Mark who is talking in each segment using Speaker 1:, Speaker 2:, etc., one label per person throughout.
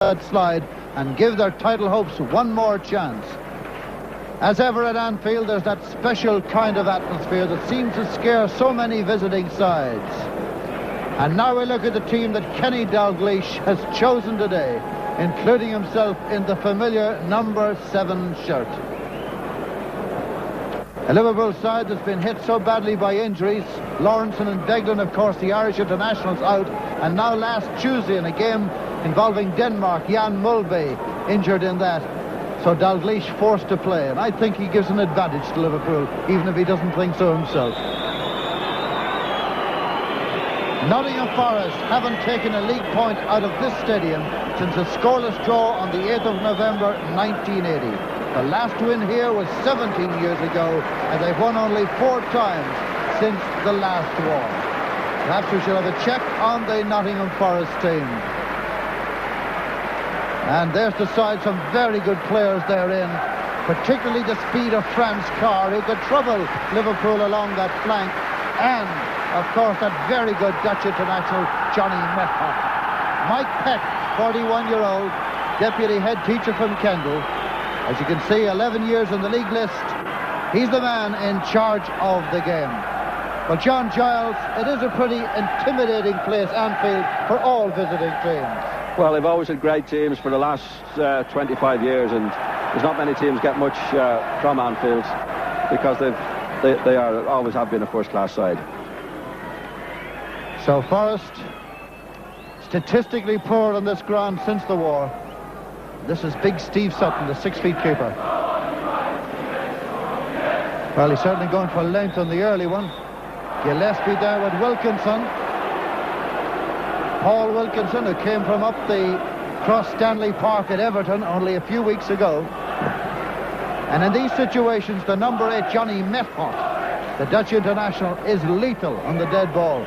Speaker 1: slide and give their title hopes one more chance. As ever at Anfield, there's that special kind of atmosphere that seems to scare so many visiting sides. And now we look at the team that Kenny Dalglish has chosen today, including himself in the familiar number 7 shirt. A Liverpool side that's been hit so badly by injuries. Lawrenson and Beglan, of course, the Irish internationals out. And now last Tuesday in a game involving Denmark, Jan Mulvey injured in that. So Dalglish forced to play. And I think he gives an advantage to Liverpool, even if he doesn't think so himself. Nottingham Forest haven't taken a league point out of this stadium since a scoreless draw on the 8th of November 1980. The last win here was 17 years ago, and they've won only 4 times since the last war. Perhaps we shall have a check on the Nottingham Forest team. And there's the side, some very good players therein, particularly the speed of Carr, who could trouble Liverpool along that flank, and of course, that very good Dutch international, Johnny Metgod. Mike Peck, 41-year-old, deputy head teacher from Kendal. As you can see, 11 years in the league list. He's the man in charge of the game. Well, John Giles, it is a pretty intimidating place, Anfield, for all visiting teams.
Speaker 2: Well, they've always had great teams for the last 25 years, and there's not many teams get much from Anfield because they always have been a first-class side.
Speaker 1: So Forest, statistically poor on this ground since the war. This is big Steve Sutton, the 6-feet keeper. Well, he's certainly going for length on the early one. Gillespie there with Wilkinson. Paul Wilkinson, who came from up the Cross Stanley Park at Everton only a few weeks ago. And in these situations, the number 8, Johnny Metgod, the Dutch international, is lethal on the dead ball.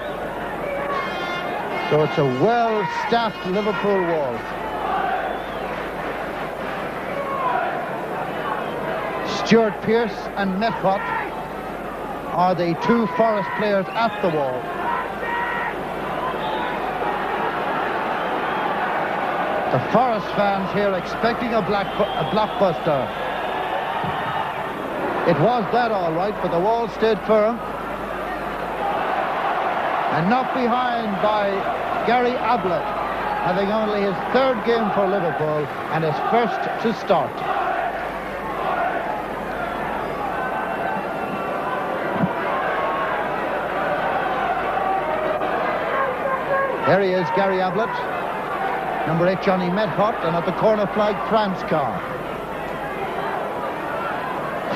Speaker 1: So it's a well-staffed Liverpool wall. Stuart Pearce and Metgod are the 2 Forest players at the wall. The Forest fans here expecting a blockbuster. It was that all right, but the wall stayed firm. And knocked behind by Gary Ablett, having only his 3rd game for Liverpool and his first to start. There he is, Gary Ablett. Number 8, Johnny Metgod, and at the corner flag, Carr.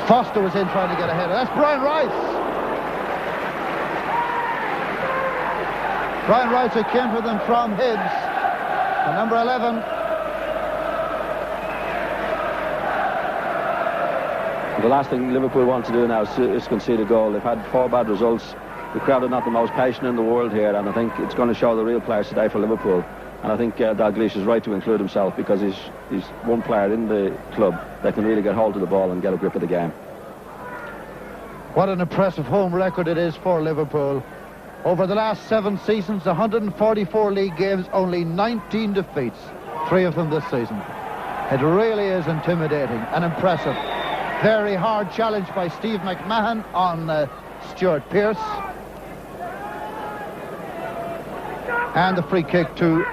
Speaker 1: Foster was in trying to get ahead. That's Brian Rice. Brian Rice, who came for them from Hibs. And number 11.
Speaker 2: The last thing Liverpool want to do now is concede a goal. They've had 4 bad results. The crowd are not the most patient in the world here, and I think it's going to show the real players today for Liverpool. And I think Dalglish is right to include himself because he's one player in the club that can really get hold of the ball and get a grip of the game.
Speaker 1: What an impressive home record it is for Liverpool. Over the last 7 seasons, 144 league games, only 19 defeats, 3 of them this season. It really is intimidating and impressive. Very hard challenge by Steve McMahon on Stuart Pearce. And the free kick to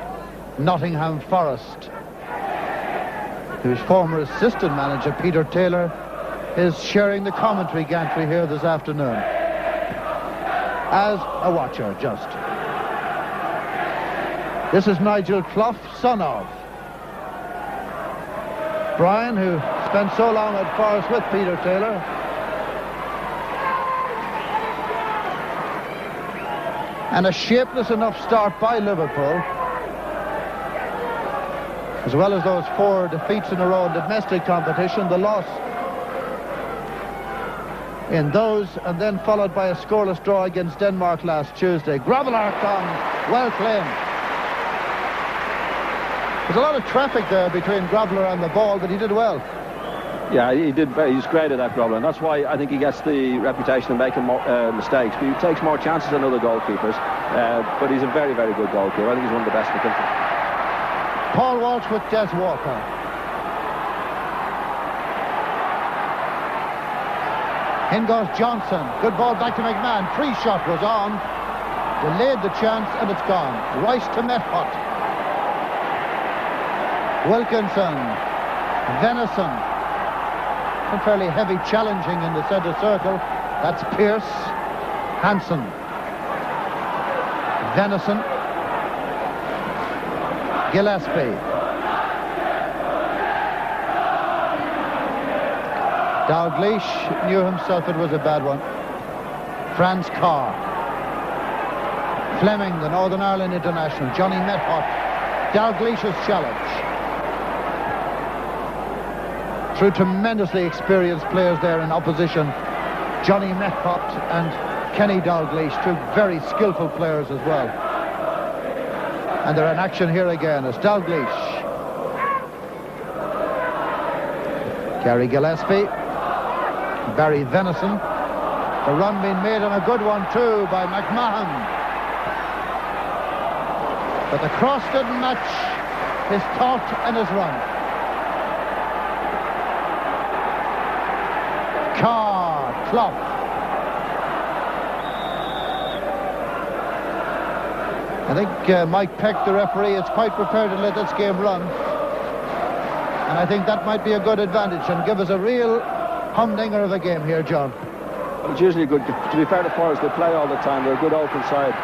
Speaker 1: Nottingham Forest, whose former assistant manager, Peter Taylor, is sharing the commentary gantry here this afternoon. As a watcher, just. This is Nigel Clough, son of Brian, who spent so long at Forest with Peter Taylor. And a shapeless enough start by Liverpool, as well as those 4 defeats in a row in domestic competition, the loss in those, and then followed by a scoreless draw against Denmark last Tuesday. Grobbelaar comes, well claimed. There's a lot of traffic there between Grobbelaar and the ball, but he did well.
Speaker 2: Yeah, he did. He's great at that, Grobbelaar, and that's why I think he gets the reputation of making more, mistakes. But he takes more chances than other goalkeepers. But he's a very, very good goalkeeper. I think he's one of the best in the country.
Speaker 1: Paul Walsh with Des Walker. In goes Johnston. Good ball back to McMahon. Free shot was on. Delayed the chance and it's gone. Rice to Metgod. Wilkinson. Venison. Some fairly heavy challenging in the centre circle. That's Pearce. Hansen. Venison. Gillespie. Dalglish knew himself it was a bad one. Carr. Fleming, the Northern Ireland international. Johnny Metgod. Dalglish's challenge. Through tremendously experienced players there in opposition. Johnny Metgod and Kenny Dalglish, two very skillful players as well. And they're in action here again as Dalglish. Gary Gillespie. Barry Venison. The run being made on a good one too by McMahon. But the cross didn't match his thought and his run. Carr, Clough. I think Mike Peck, the referee, is quite prepared to let this game run. And I think that might be a good advantage and give us a real humdinger of a game here, John.
Speaker 2: Well, it's usually good. To be fair to Forest, they play all the time. They're a good open side.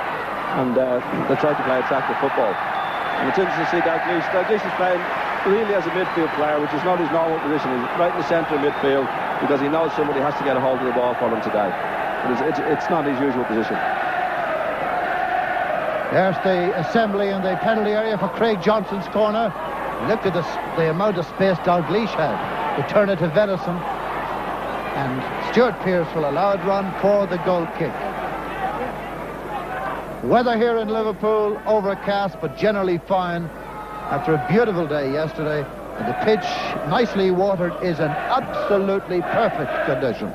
Speaker 2: And they try to play attractive football. And it's interesting to see Dalglish. Dalglish is playing really as a midfield player, which is not his normal position. He's right in the centre of midfield because he knows somebody has to get a hold of the ball for him today. It's not his usual position.
Speaker 1: There's the assembly in the penalty area for Craig Johnston's corner. Look at the amount of space Dalglish had to turn it to Venison. And Stuart Pearce will allow it run for the goal kick. Weather here in Liverpool, overcast but generally fine after a beautiful day yesterday. And the pitch, nicely watered, is in absolutely perfect condition.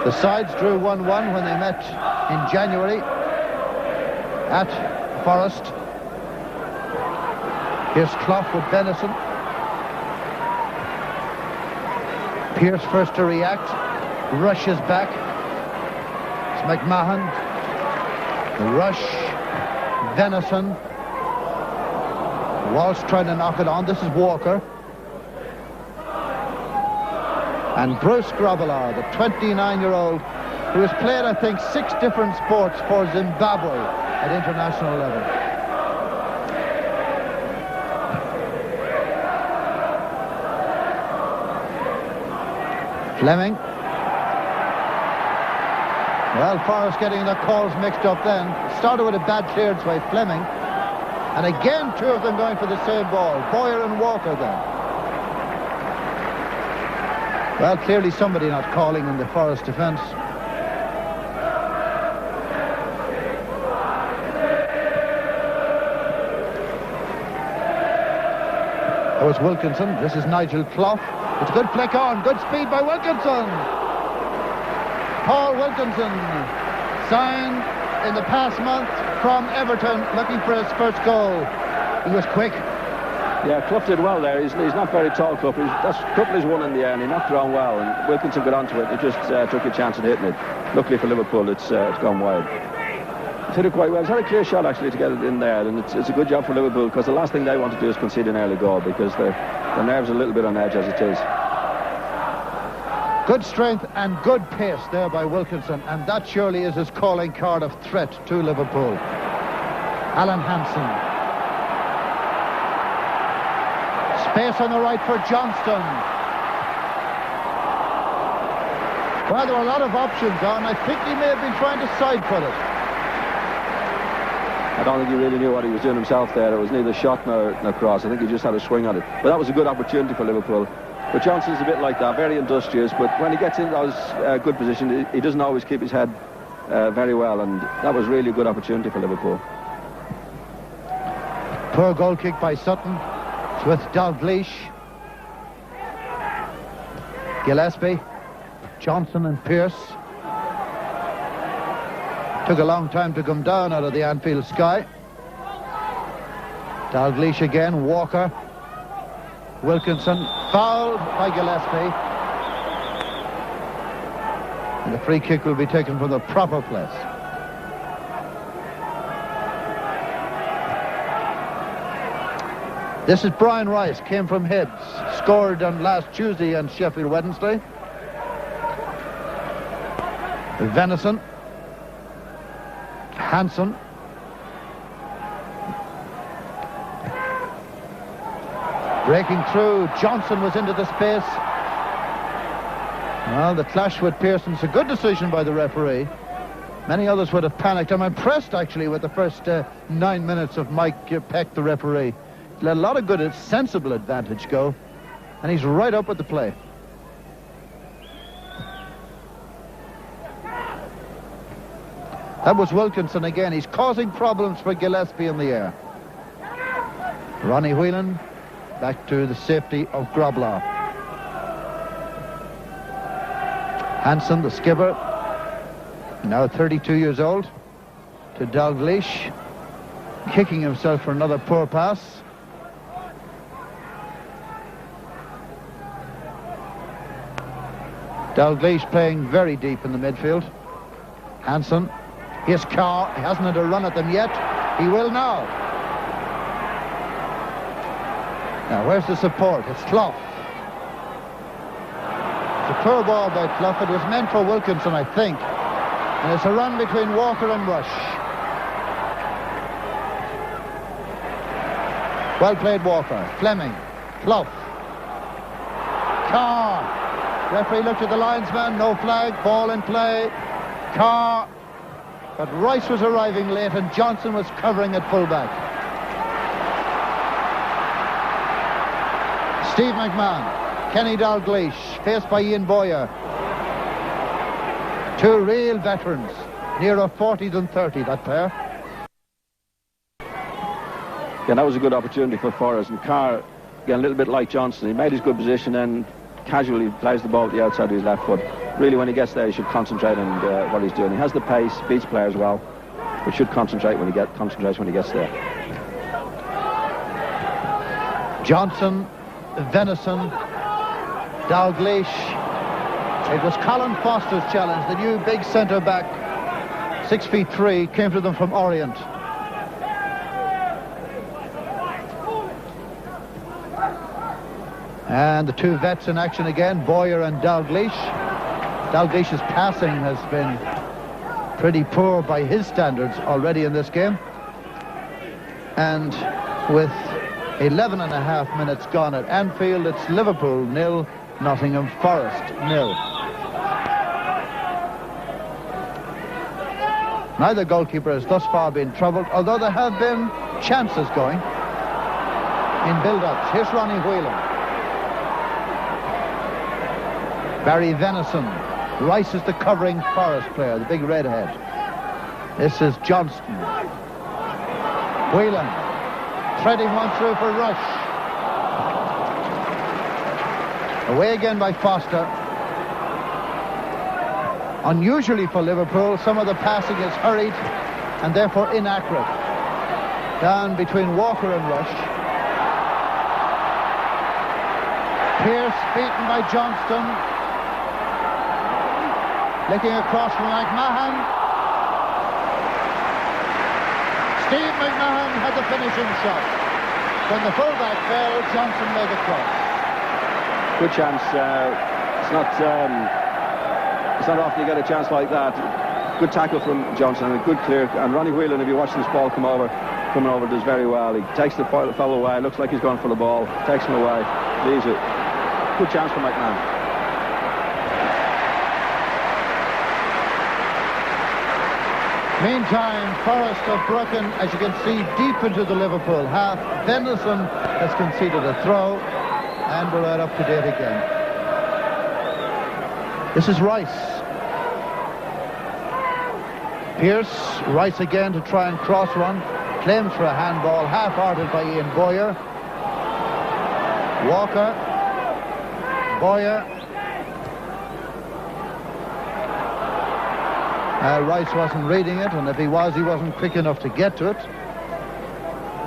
Speaker 1: The sides drew 1-1 when they met in January at Forest. Here's Clough with Venison. Pearce first to react, rushes back. It's McMahon. The rush. Venison. Walsh trying to knock it on. This is Walker. And Bruce Grobbelaar, the 29-year-old, who has played, I think, 6 different sports for Zimbabwe at international level. Fleming. Well, Forrest getting the calls mixed up then. Started with a bad clearance by Fleming. And again, 2 of them going for the same ball. Bowyer and Walker then. Well, clearly somebody not calling in the Forest defence. That was Wilkinson. This is Nigel Clough. It's a good flick on. Good speed by Wilkinson. Paul Wilkinson, signed in the past month from Everton, looking for his first goal. He was quick.
Speaker 2: Yeah, Clough did well there. He's not very tall, Clough. Clough is one in the air, and he knocked it on well. And Wilkinson got onto it. He just took a chance at hitting it. Luckily for Liverpool, it's gone wide. He's hit it quite well. He's had a clear shot, actually, to get it in there. And it's a good job for Liverpool, because the last thing they want to do is concede an early goal, because their nerves are a little bit on edge as it is.
Speaker 1: Good strength and good pace there by Wilkinson, and that surely is his calling card of threat to Liverpool. Alan Hansen. Space on the right for Johnston. Well, there were a lot of options on. I think he may have been trying to side-foot it.
Speaker 2: I don't think he really knew what he was doing himself there. It was neither shot nor cross. I think he just had a swing at it. But that was a good opportunity for Liverpool. But Johnston's a bit like that, very industrious, but when he gets in those good positions, he doesn't always keep his head very well, and that was really a good opportunity for Liverpool.
Speaker 1: Poor goal kick by Sutton. It's with Dalglish. Gillespie. Johnston and Pearce. Took a long time to come down out of the Anfield sky. Dalglish again, Walker. Wilkinson, fouled by Gillespie. And the free kick will be taken from the proper place. This is Brian Rice, came from Hibs, scored on last Tuesday and Sheffield Wednesday. Venison. Hansen. Breaking through, Johnston was into the space. Well, the clash with Pearce, it's a good decision by the referee. Many others would have panicked. I'm impressed, actually, with the first 9 minutes of Mike Peck, the referee. He let a lot of good, sensible advantage go, and he's right up with the play. That was Wilkinson again. He's causing problems for Gillespie in the air. Ronnie Whelan back to the safety of Grobbelaar. Hansen, the skipper, now 32 years old, to Dalglish, kicking himself for another poor pass. Dalglish playing very deep in the midfield. Hansen. Here's Carr. He hasn't had a run at them yet. He will now. Now, where's the support? It's Clough. It's a poor ball by Clough. It was meant for Wilkinson, I think. And it's a run between Walker and Rush. Well played, Walker. Fleming. Clough. Carr. Referee looked at the linesman. No flag. Ball in play. Carr. But Rice was arriving late and Johnston was covering at fullback. Steve McMahon, Kenny Dalglish, faced by Ian Bowyer. Two real veterans, nearer 40 than 30, that pair.
Speaker 2: Yeah, that was a good opportunity for Forrest, and Carr, again, a little bit like Johnston. He made his good position and casually plays the ball at the outside of his left foot. Really, when he gets there, he should concentrate on what he's doing. He has the pace, beats players well, but should concentrate when he gets there.
Speaker 1: Johnston, Venison, Dalglish. It was Colin Foster's challenge, the new big centre-back, 6'3", came to them from Orient. And the two vets in action again, Bowyer and Dalglish. Dalglish's passing has been pretty poor by his standards already in this game. And with 11.5 minutes gone at Anfield, it's Liverpool 0, Nottingham Forest 0. Neither goalkeeper has thus far been troubled, although there have been chances going in build-ups. Here's Ronnie Whelan. Barry Venison. Rice is the covering Forest player, the big redhead. This is Johnston. Whelan threading one through for Rush. Away again by Foster. Unusually for Liverpool, some of the passing is hurried and therefore inaccurate. Down between Walker and Rush. Pearce beaten by Johnston. Looking across from McMahon. Steve McMahon had the finishing shot. When the fullback fell, Johnston made the cross.
Speaker 2: Good chance. It's not often you get a chance like that. Good tackle from Johnston and a good clear. And Ronnie Whelan, if you watch this ball coming over, does very well. He takes the fellow away. Looks like he's going for the ball. Takes him away. Leaves it. Good chance for McMahon.
Speaker 1: Meantime, Forest have broken, as you can see, deep into the Liverpool half. Venison has conceded a throw, and we're right up to date again. This is Rice. Pearce, Rice again to try and cross-run. Claims for a handball, half-hearted by Ian Bowyer. Walker. Bowyer. Rice wasn't reading it, and if he was, he wasn't quick enough to get to it.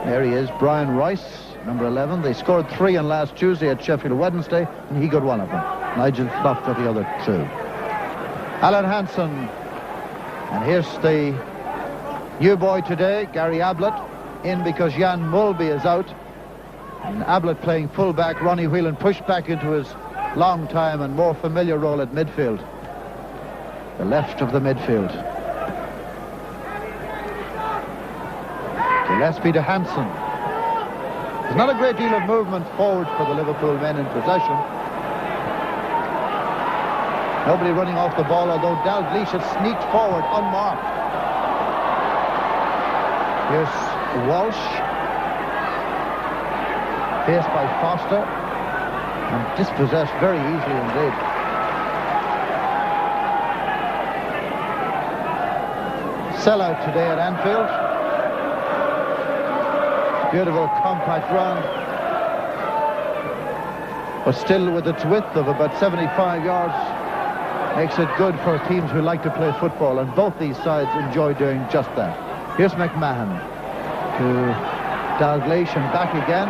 Speaker 1: There he is, Brian Rice, number 11. They scored 3 on last Tuesday at Sheffield Wednesday, and he got one of them. Nigel Clough got the other 2. Alan Hansen. And here's the new boy today, Gary Ablett, in because Jan Mulby is out. And Ablett playing full-back. Ronnie Whelan pushed back into his long time and more familiar role at midfield. The left of the midfield. Gillespie to Hansen. There's not a great deal of movement forward for the Liverpool men in possession. Nobody running off the ball, although Dalglish had sneaked forward unmarked. Here's Walsh. Faced by Foster. And dispossessed very easily indeed. Sellout today at Anfield. Beautiful compact run. But still with its width of about 75 yards. Makes it good for teams who like to play football, and both these sides enjoy doing just that. Here's McMahon to Dalglish and back again.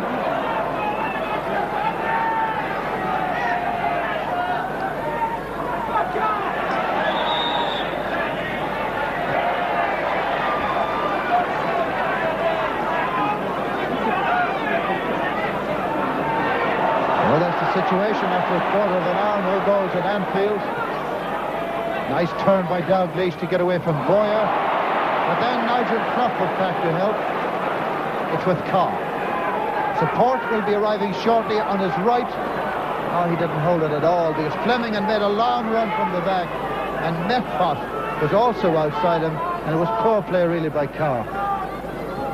Speaker 1: Well, that's the situation after a quarter of an hour. No goals at Anfield. Nice turn by Dalglish to get away from Bowyer. But then Nigel Clough was back to help. It's with Carr. Support will be arriving shortly on his right. Oh, he didn't hold it at all because Fleming had made a long run from the back. And Metgod was also outside him. And it was poor play really by Carr.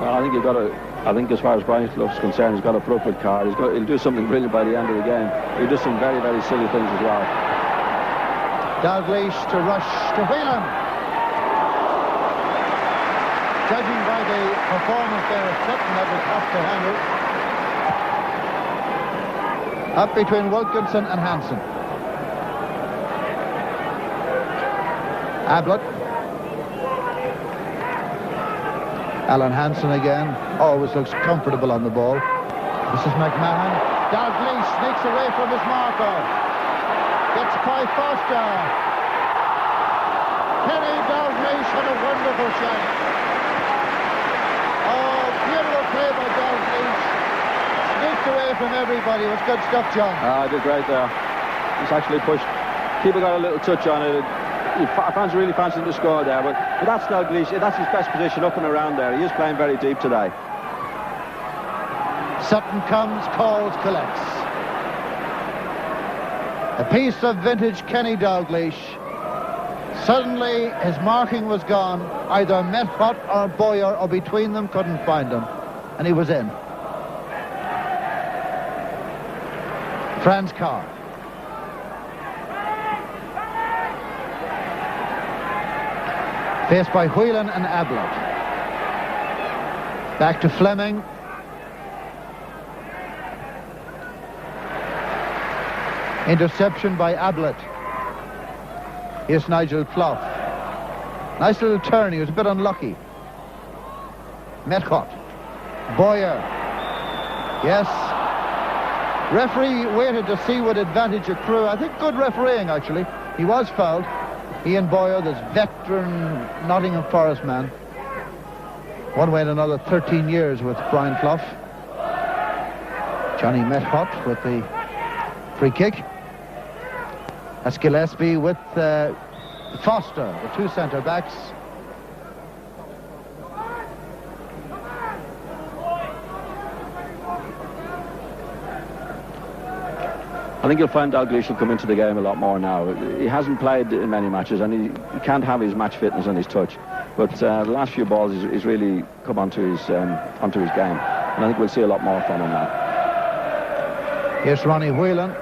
Speaker 2: Well, I think you've got to... I think as far as Brian Clough's concerned, he's got to put up with Carr. He'll do something brilliant by the end of the game. He'll do some very, very silly things as well.
Speaker 1: Dalglish to rush to Whelan. Judging by the performance there at Sutton, that was tough to handle. Up between Wilkinson and Hansen. Ablett. Alan Hansen again. Always looks comfortable on the ball. This is McMahon. Dalglish sneaks away from his marker. Gets by Foster. Kenny Dalglish had a wonderful shot. Oh, beautiful play by Dalglish. Sneaked away from everybody. It was good stuff, John.
Speaker 2: I did great there. He's actually pushed. People got a little touch on it. Fans really fancied the score there, but that's Dalglish. That's his best position up and around there. He is playing very deep today.
Speaker 1: Sutton comes, calls, collects. A piece of vintage Kenny Dalglish. Suddenly his marking was gone. Either Metgod or Bowyer or between them couldn't find him. And he was in. Franz Carr. Faced by Whelan and Ablett. Back to Fleming. Interception by Ablett. Here's Nigel Clough. Nice little turn. He was a bit unlucky. Metgod. Bowyer. Yes. Referee waited to see what advantage accrue. I think good refereeing, actually. He was fouled. Ian Bowyer, this veteran Nottingham Forest man. One way and another, 13 years with Brian Clough. Johnny Metgod with the free kick. That's Gillespie with Foster, the two centre-backs.
Speaker 2: I think you'll find Dalglish will come into the game a lot more now. He hasn't played in many matches and he can't have his match fitness and his touch. But the last few balls he's really come onto his game. And I think we'll see a lot more from him now.
Speaker 1: Here's Ronnie Whelan.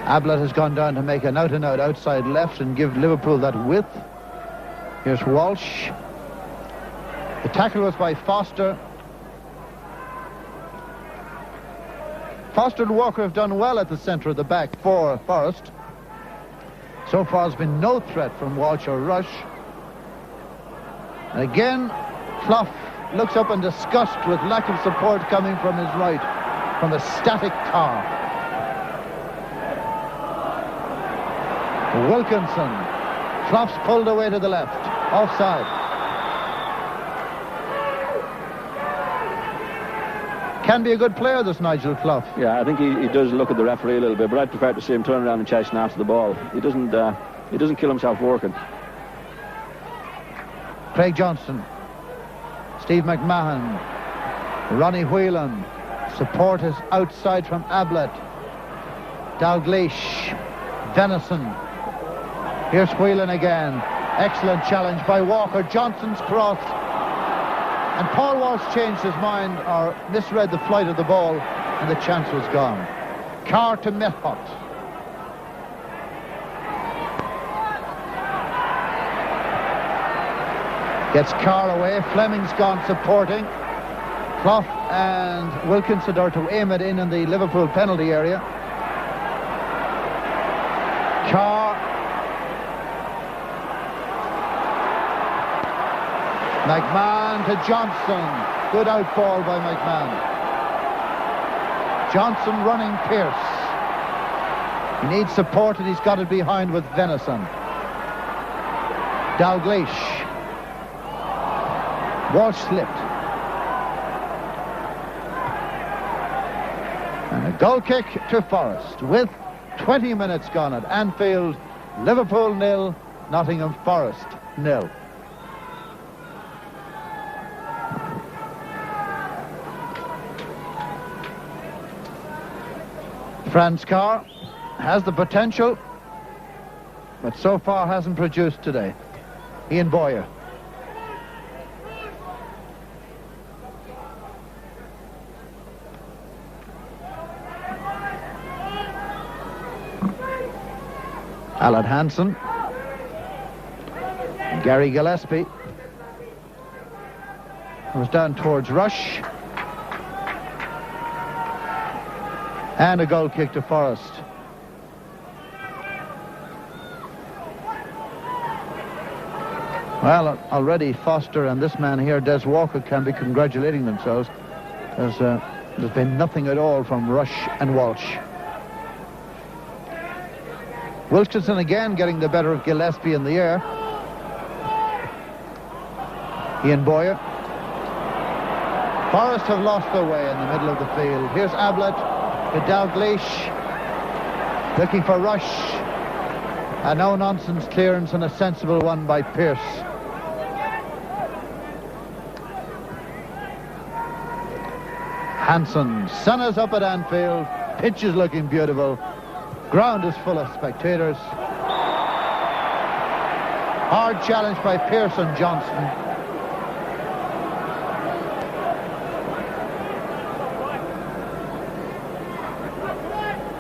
Speaker 1: Ablett has gone down to make an out-and-out outside left and give Liverpool that width. Here's Walsh. The tackle was by Foster. Foster and Walker have done well at the centre of the back for Forest. So far there's been no threat from Walsh or Rush. And again, Clough looks up in disgust with lack of support coming from his right, from the static Carr. Wilkinson. Clough's pulled away to the left. Offside. Can be a good player, this Nigel Clough.
Speaker 2: Yeah, I think he does look at the referee a little bit, but I'd prefer to see him turn around and chasing after the ball. He doesn't kill himself working.
Speaker 1: Craig Johnston. Steve McMahon. Ronnie Whelan. Support is outside from Ablett. Dalglish. Venison. Here's Whelan again. Excellent challenge by Walker. Johnston's cross. And Paul Walsh changed his mind or misread the flight of the ball, and the chance was gone. Carr to Metgod. Gets Carr away. Fleming's gone supporting. Clough and Wilkinson are to aim it in the Liverpool penalty area. Carr. McMahon to Johnston. Good out ball by McMahon. Johnston running Pearce. He needs support and he's got it behind with Venison. Dalglish. Walsh slipped. And a goal kick to Forest with 20 minutes gone at Anfield. Liverpool 0, Nottingham Forest 0. Franz Carr has the potential, but so far hasn't produced today. Ian Bowyer. Alan Hansen. Gary Gillespie. Was down towards Rush. And a goal kick to Forest. Well, already Foster and this man here, Des Walker, can be congratulating themselves. There's been nothing at all from Rush and Walsh. Wilkinson again getting the better of Gillespie in the air. Ian Bowyer. Forest have lost their way in the middle of the field. Here's Ablett to Dalglish. Looking for Rush. A no-nonsense clearance and a sensible one by Pearce. Hansen. Sun is up at Anfield. Pitch is looking beautiful. Ground is full of spectators. Hard challenge by Pearce and Johnston.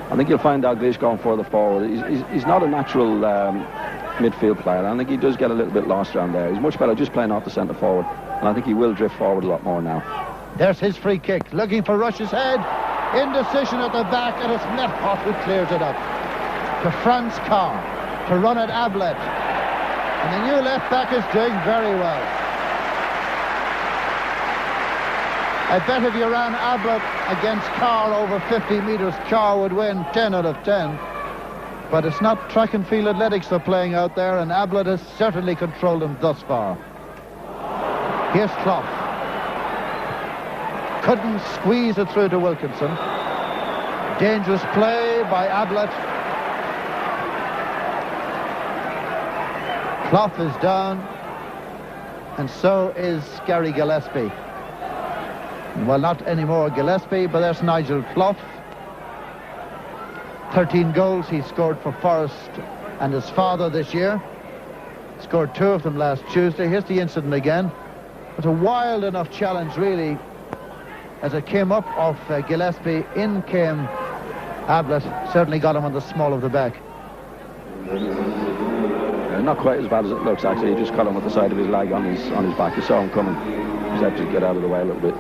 Speaker 2: I think you'll find Dalglish going further forward. He's not a natural midfield player. I think he does get a little bit lost around there. He's much better just playing off the centre forward, and I think he will drift forward a lot more now.
Speaker 1: There's his free kick. Looking for Rush's head. Indecision at the back, and it's Metgod who clears it up. To Franz Carr. To run at Ablett. And the new left back is doing very well. I bet if you ran Ablett against Carr over 50 metres, Carr would win 10 out of 10. But it's not track and field athletics they're playing out there, and Ablett has certainly controlled them thus far. Here's Clough. Couldn't squeeze it through to Wilkinson. Dangerous play by Ablett. Clough is down, and so is Gary Gillespie. Well, not anymore Gillespie, but there's Nigel Clough. 13 goals he scored for Forest and his father this year. Scored 2 of them last Tuesday. Here's the incident again. It's a wild enough challenge, really, as it came up off Gillespie. In came Ablett. Certainly got him on the small of the back.
Speaker 2: Not quite as bad as it looks, actually. He just caught him with the side of his leg on his back. You saw him coming. He's had to get out of the way a little bit.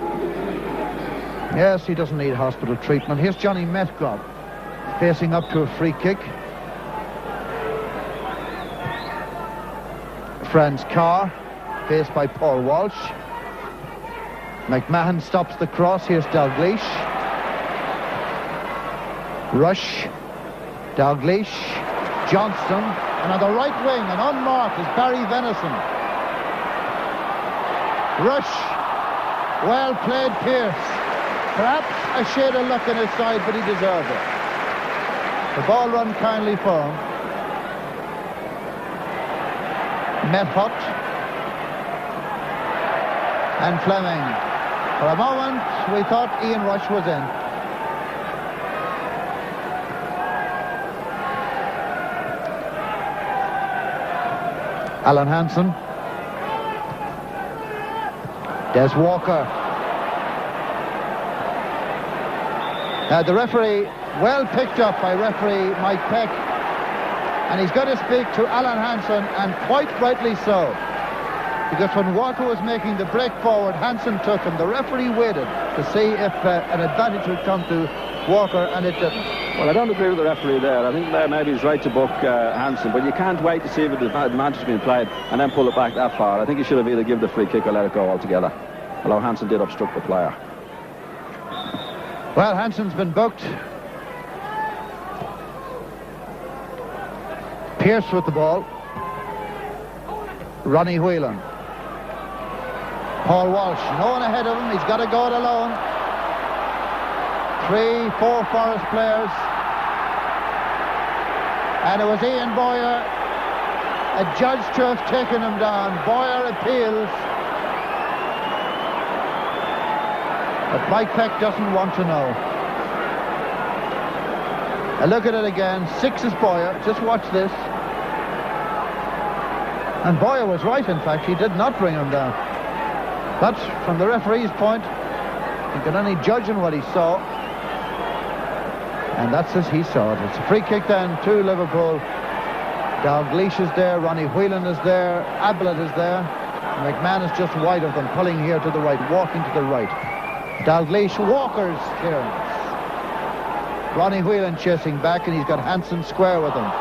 Speaker 1: Yes, he doesn't need hospital treatment. Here's Johnny Metgod facing up to a free kick. Franz Carr. faced by Paul Walsh. McMahon stops the cross. Here's Dalglish. Rush. Dalglish. Johnston. And on the right wing, and unmarked, is Barry Venison. Rush. Well played, Pearce. Perhaps a shade of luck on his side, but he deserved it. The ball run kindly for him. Metgod and Fleming. For a moment, we thought Ian Rush was in. Alan Hansen. Des Walker. The referee, well picked up by referee Mike Peck, and he's going to speak to Alan Hansen, and quite rightly so, because when Walker was making the break forward, Hansen took him. The referee waited to see if an advantage would come to Walker, and it didn't.
Speaker 2: Well, I don't agree with the referee there. I think maybe he's right to book Hansen, but you can't wait to see if the advantage has been played and then pull it back that far. I think he should have either given the free kick or let it go altogether, although Hansen did obstruct the player.
Speaker 1: Well, Hansen's been booked. Pearce with the ball. Ronnie Whelan. Paul Walsh, no one ahead of him. He's got to go it alone. 3, 4 Forest players. And it was Ian Bowyer, adjudged to have taken him down. Bowyer appeals. But Mike Peck doesn't want to know. I look at it again. 6 is Bowyer. Just watch this. And Bowyer was right, in fact. He did not bring him down. But from the referee's point, he can only judge on what he saw. And that's as he saw it. It's a free kick then to Liverpool. Dalglish is there. Ronnie Whelan is there. Ablett is there. McMahon is just wide of them, pulling here to the right, walking to the right. Dalglish, Walker's clearance. Ronnie Whelan chasing back, and he's got Hansen square with him.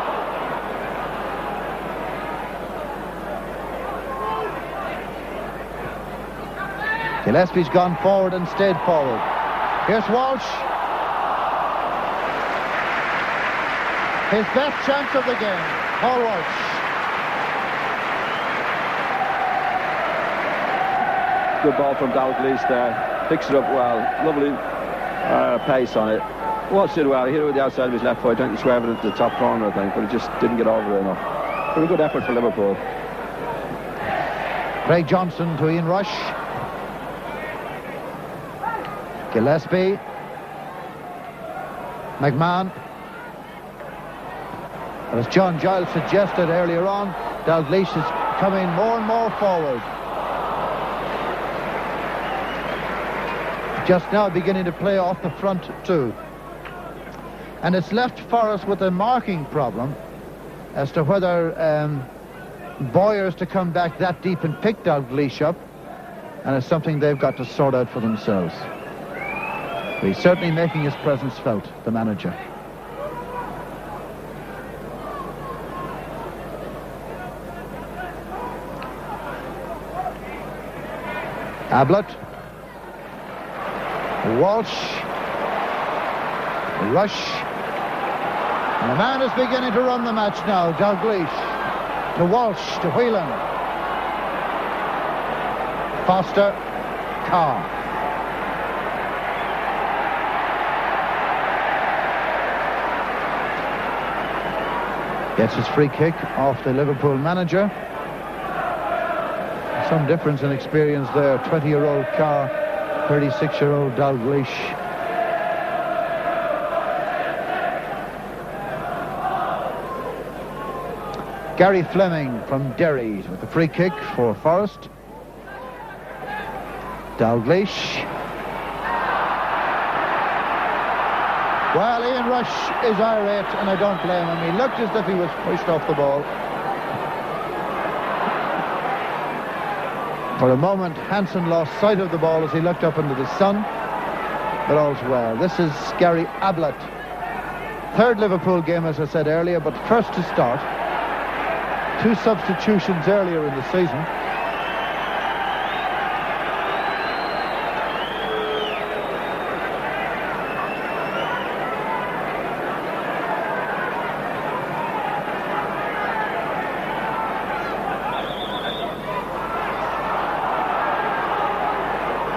Speaker 1: Gillespie's gone forward and stayed forward. Here's Walsh. His best chance of the game. Paul Walsh.
Speaker 2: Good ball from Dalglish there. Picks it up well. Lovely pace on it. Walsh did well. He hit it with the outside of his left foot. Trying to swerve it into the top corner, I think, but he just didn't get over it enough. Pretty good effort for Liverpool.
Speaker 1: Craig Johnston to Ian Rush. Gillespie. McMahon. As John Giles suggested earlier on, Dalglish is coming more and more forward. Just now beginning to play off the front too. And it's left Forest with a marking problem as to whether Bowyer is to come back that deep and pick Dalglish up, and it's something they've got to sort out for themselves. But he's certainly making his presence felt, the manager. Ablett. Walsh. Rush. And the man is beginning to run the match now. Dalglish to Walsh, to Whelan. Foster. Carr. Gets his free kick off the Liverpool manager. Some difference in experience there. 20-year-old Carr, 36-year-old Dalglish. Gary Fleming from Derry with the free kick for Forest. Dalglish. Well, Ian Rush is irate, and I don't blame him. He looked as if he was pushed off the ball. For a moment, Hansen lost sight of the ball as he looked up into the sun, but all's well. This is Gary Ablett. Third Liverpool game, as I said earlier, but first to start. 2 substitutions earlier in the season.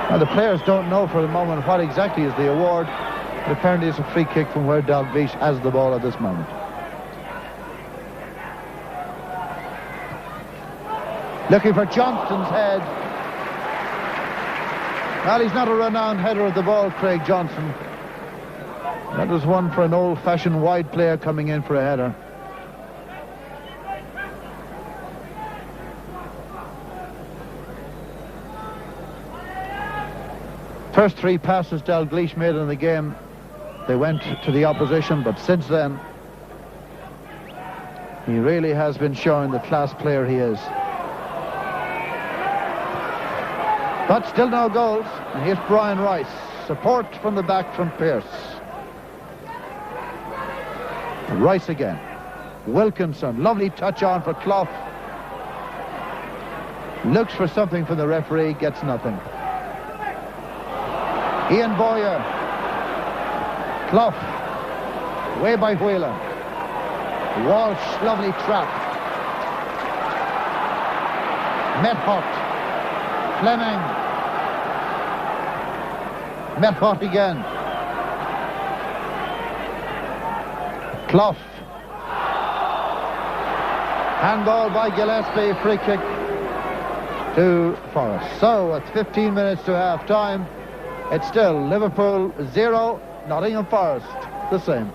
Speaker 1: Now, the players don't know for the moment what exactly is the award, but apparently it's a free kick from where Dalglish has the ball at this moment. Looking for Johnston's head. Well, he's not a renowned header of the ball, Craig Johnston. That was one for an old-fashioned wide player coming in for a header. First 3 passes Dalglish made in the game, they went to the opposition, but since then he really has been showing the class player he is. But still no goals, and here's Brian Rice. Support from the back from Pearce. Rice again. Wilkinson, lovely touch on for Clough. Looks for something from the referee, gets nothing. Ian Bowyer. Clough. Way by Whelan. Walsh, lovely trap. Metgod. Fleming. Metgod again. Clough. Handball by Gillespie, free kick to Forest. So at 15 minutes to half time, it's still Liverpool 0, Nottingham Forest the same.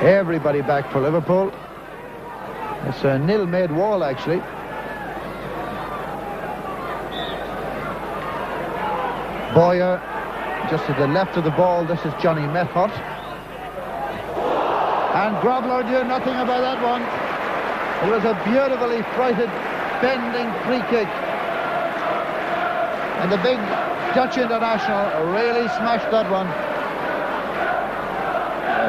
Speaker 1: Everybody back for Liverpool. It's a nil-made wall, actually. Bowyer just to the left of the ball. This is Johnny Metgod. And Grobbelaar did nothing about that one. It was a beautifully frighted, bending free kick. And the big Dutch international really smashed that one.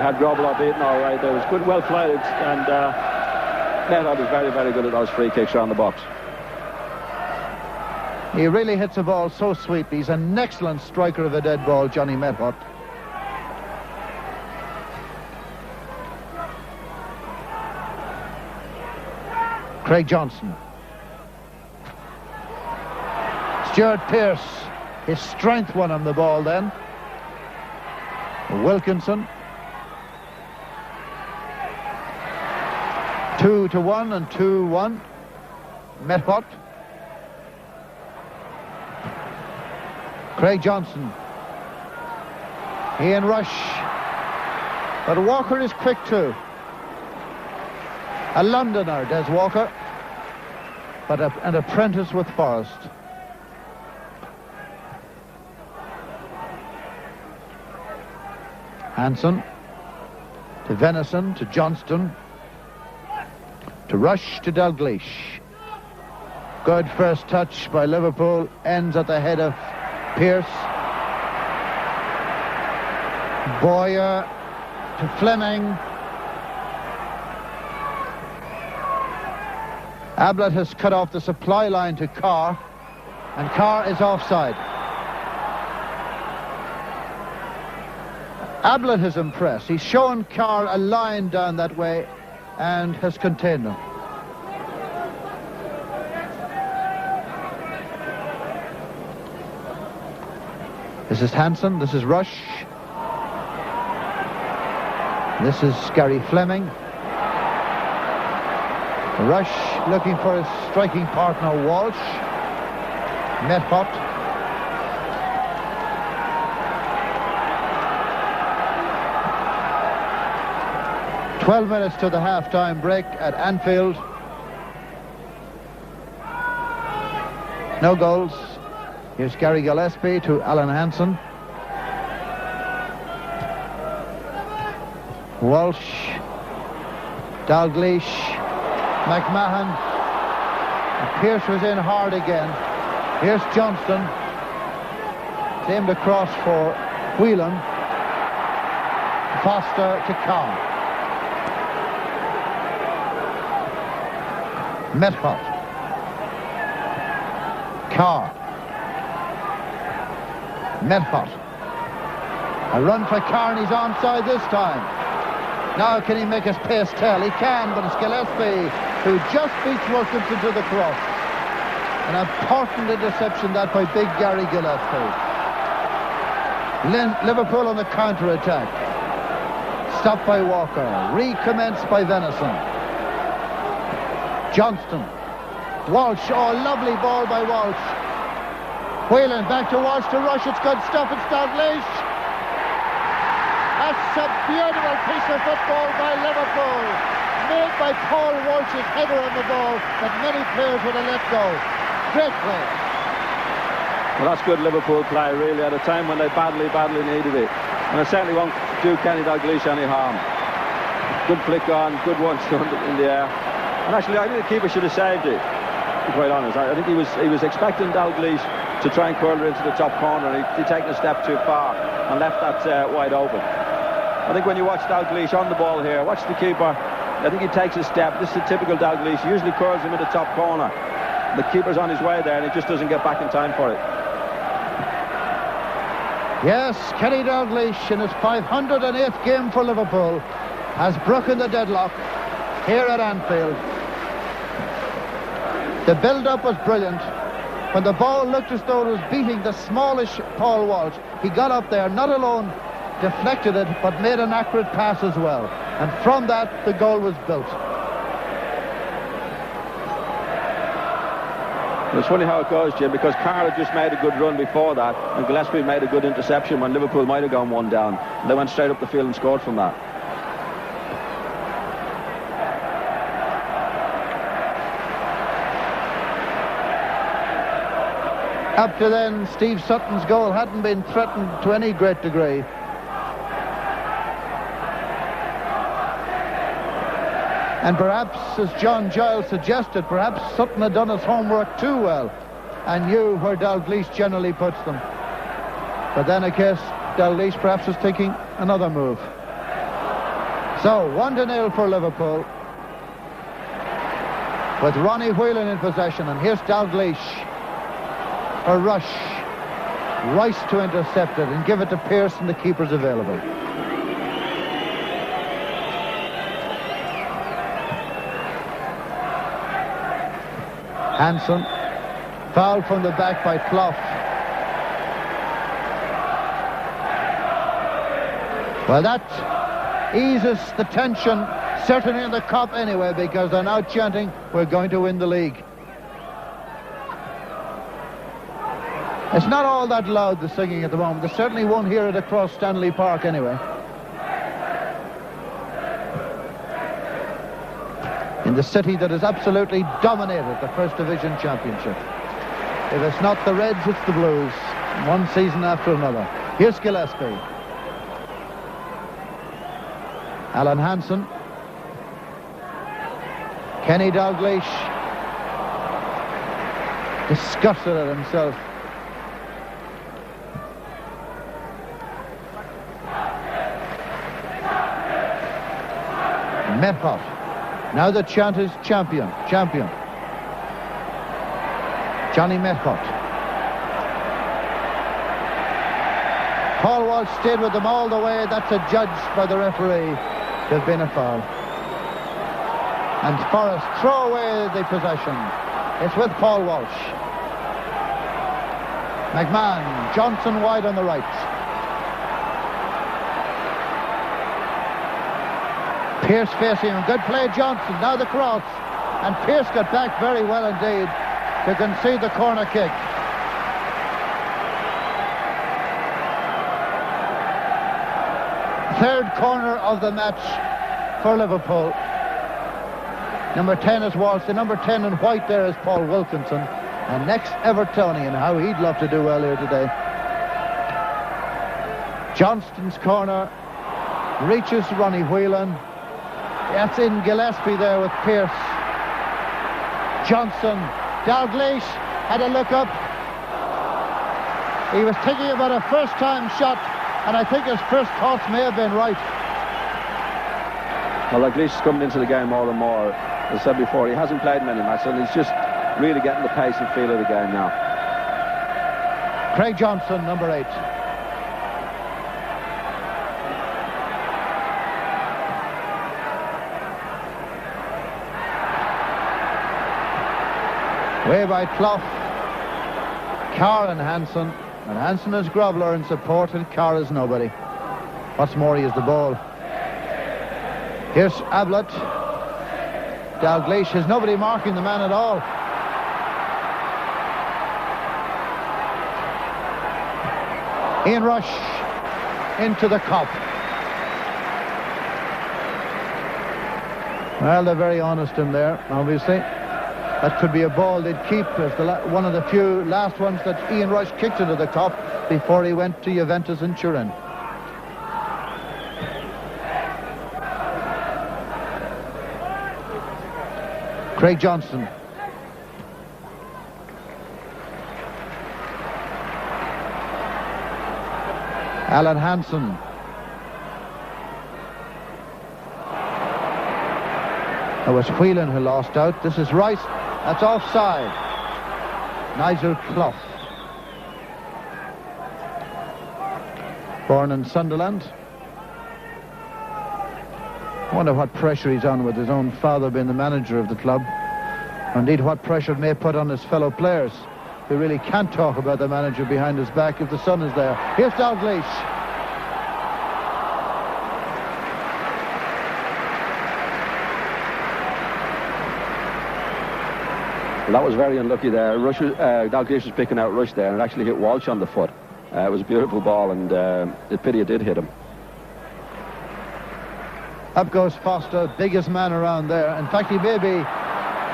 Speaker 2: Had Grobbelaar beaten all right. There was good, well flighted, and Metgod is very, very good at those free kicks around the box.
Speaker 1: He really hits the ball so sweetly. He's an excellent striker of a dead ball, Johnny Metgod. Craig Johnston. Stuart Pearce. His strength won him the ball then. Wilkinson. 2-1 and 2-1. Metgod. Craig Johnston. Ian Rush. But Walker is quick too. A Londoner, Des Walker, but an apprentice with Forest. Hansen to Venison to Johnston to Rush to Dalglish. Good first touch by Liverpool, ends at the head of Pearce. Bowyer to Fleming. Ablett has cut off the supply line to Carr, and Carr is offside. Ablett has impressed. He's shown Carr a line down that way and has contained him. This is Hansen, this is Rush. This is Gary Fleming. Rush looking for his striking partner Walsh. Metgod. "12 minutes to the half-time break at Anfield. No goals. Here's Gary Gillespie to Alan Hansen. Walsh. Dalglish. McMahon. And Pearce was in hard again. Here's Johnston. It's aimed across for Whelan. Foster to Carr. Metgod. Carr. Metgod. A run for Carr, and he's onside this time. Now can he make his pace tell? He can, but it's Gillespie who just beats Wilkinson to the cross. An important interception that by big Gary Gillespie. Liverpool on the counter-attack. Stopped by Walker. Recommenced by Venison. Johnston. Walsh. Oh, lovely ball by Walsh. Whelan back to Walsh to rush. It's good stuff. It's Dalglish. That's a beautiful piece of football by Liverpool. Made by Paul Walsh's header on the ball that many players would have let go. Great play.
Speaker 2: Well, that's good Liverpool play, really, at a time when they badly needed it. And it certainly won't do Kenny Dalglish any harm. Good flick on, good one in the air. And actually, I think the keeper should have saved it, to be quite honest. I think he was expecting Dalglish to try and curl it into the top corner, and he'd taken a step too far and left that wide open. I think when you watch Dalglish on the ball here, watch the keeper. I think he takes a step. This is a typical Dalglish. He usually curls him in the top corner. The keeper's on his way there, and he just doesn't get back in time for it.
Speaker 1: Yes, Kenny Dalglish in his 508th game for Liverpool has broken the deadlock here at Anfield. The build-up was brilliant. When the ball looked as though it was beating the smallish Paul Walsh, he got up there, not alone deflected it, but made an accurate pass as well. And from that, the goal was built.
Speaker 2: It's funny how it goes, Jim, because Carr had just made a good run before that, and Gillespie made a good interception when Liverpool might have gone one down. And they went straight up the field and scored from that.
Speaker 1: Up to then, Steve Sutton's goal hadn't been threatened to any great degree. And perhaps, as John Giles suggested, perhaps Sutton had done his homework too well and knew where Dalglish generally puts them. But then I guess Dalglish perhaps was thinking another move. So 1-0 for Liverpool, with Ronnie Whelan in possession, and here's Dalglish. A rush. Rice to intercept it and give it to Pearce, and the keeper's available. Hansen, foul from the back by Clough. Well, that eases the tension, certainly in the cup anyway, because they're now chanting, we're going to win the league. It's not all that loud, the singing at the moment. They certainly won't hear it across Stanley Park anyway. In the city that has absolutely dominated the First Division Championship. If it's not the Reds, it's the Blues. One season after another. Here's Gillespie. Alan Hansen. Kenny Dalglish. Disgusted at himself. Metgod. Now the chant is champion, champion. Johnny Metgod. Paul Walsh stayed with them all the way. That's adjudged by the referee to have been a foul. And Forrest throw away the possession. It's with Paul Walsh. McMahon, Johnston wide on the right. Pearce facing him. Good play, Johnston. Now the cross. And Pearce got back very well indeed to concede the corner kick. Third corner of the match for Liverpool. Number 10 is Walsh. The number 10 in white there is Paul Wilkinson. And next Evertonian, how he'd love to do well here today. Johnston's corner reaches Ronnie Whelan. That's in Gillespie there with Pearce. Johnston. Dalglish had a look up. He was thinking about a first-time shot, and I think his first thoughts may have been right.
Speaker 2: Well, Dalglish is coming into the game more and more. As I said before, he hasn't played many matches, and he's just really getting the pace and feel of the game now.
Speaker 1: Craig Johnston, number 8. Way by Clough. Carr and Hansen. And Hansen is Grobbelaar in support, and Carr is nobody. What's more, he is the ball. Here's Ablett. Dalglish has nobody marking the man at all. Ian Rush into the cup. Well, they're very honest in there, obviously. That could be a ball they'd keep as one of the few last ones that Ian Rush kicked into the cup before he went to Juventus in Turin. Craig Johnston. Alan Hansen. It was Whelan who lost out. This is Rice. That's offside. Nigel Clough. Born in Sunderland. I wonder what pressure he's on with his own father being the manager of the club. Indeed, what pressure it may put on his fellow players, who really can't talk about the manager behind his back if the son is there. Here's Dalglish.
Speaker 2: Well, that was very unlucky there. Dalglish was picking out Rush there, and it actually hit Walsh on the foot. It was a beautiful ball, and the pity it did hit him.
Speaker 1: Up goes Foster, biggest man around there. In fact, he may be,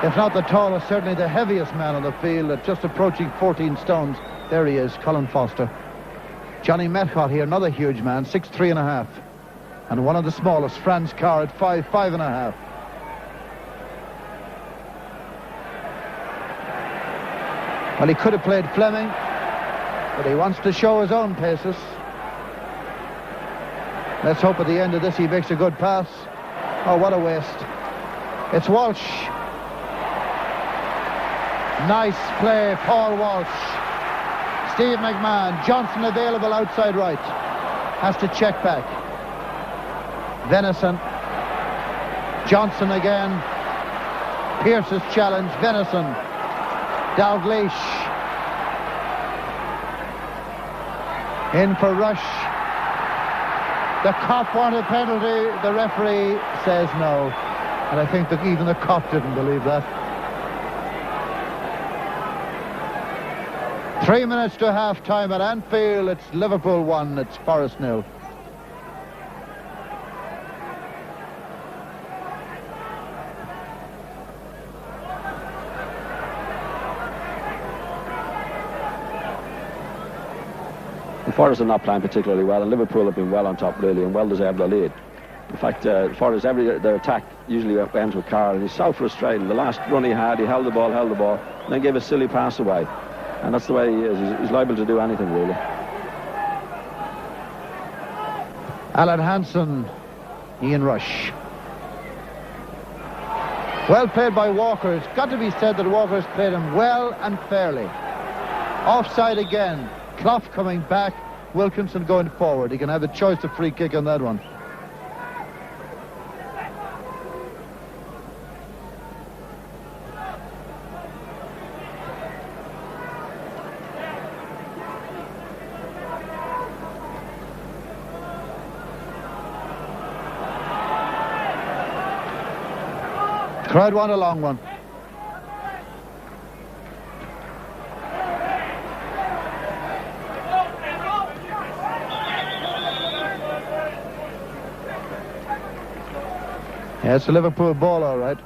Speaker 1: if not the tallest, certainly the heaviest man on the field, at just approaching 14 stones. There he is, Colin Foster. Johnny Metgod here, another huge man, 6'3½". And one of the smallest, Franz Carr, at 5'5½". Well, he could have played Fleming, but he wants to show his own paces. Let's hope at the end of this he makes a good pass. Oh, what a waste. It's Walsh. Nice play, Paul Walsh. Steve McMahon. Johnston available outside right. Has to check back. Venison. Johnston again. Pearce's challenge. Venison. Dalglish. In for Rush. The cop wanted a penalty. The referee says no. And I think that even the cop didn't believe that. 3 minutes to half-time at Anfield. It's Liverpool 1. It's Forest 0.
Speaker 2: Forest are not playing particularly well, and Liverpool have been well on top, really, and well deserved the lead. In fact, Forest, their attack usually ends with Carr, and he's so frustrating. The last run he had, he held the ball, and then gave a silly pass away. And that's the way he is. He's liable to do anything, really.
Speaker 1: Alan Hansen, Ian Rush. Well played by Walker. It's got to be said that Walker's played him well and fairly. Offside again. Clough coming back, Wilkinson going forward. He can have a choice of free kick on that one. Crowd want a long one. Yeah, it's a Liverpool ball, all right.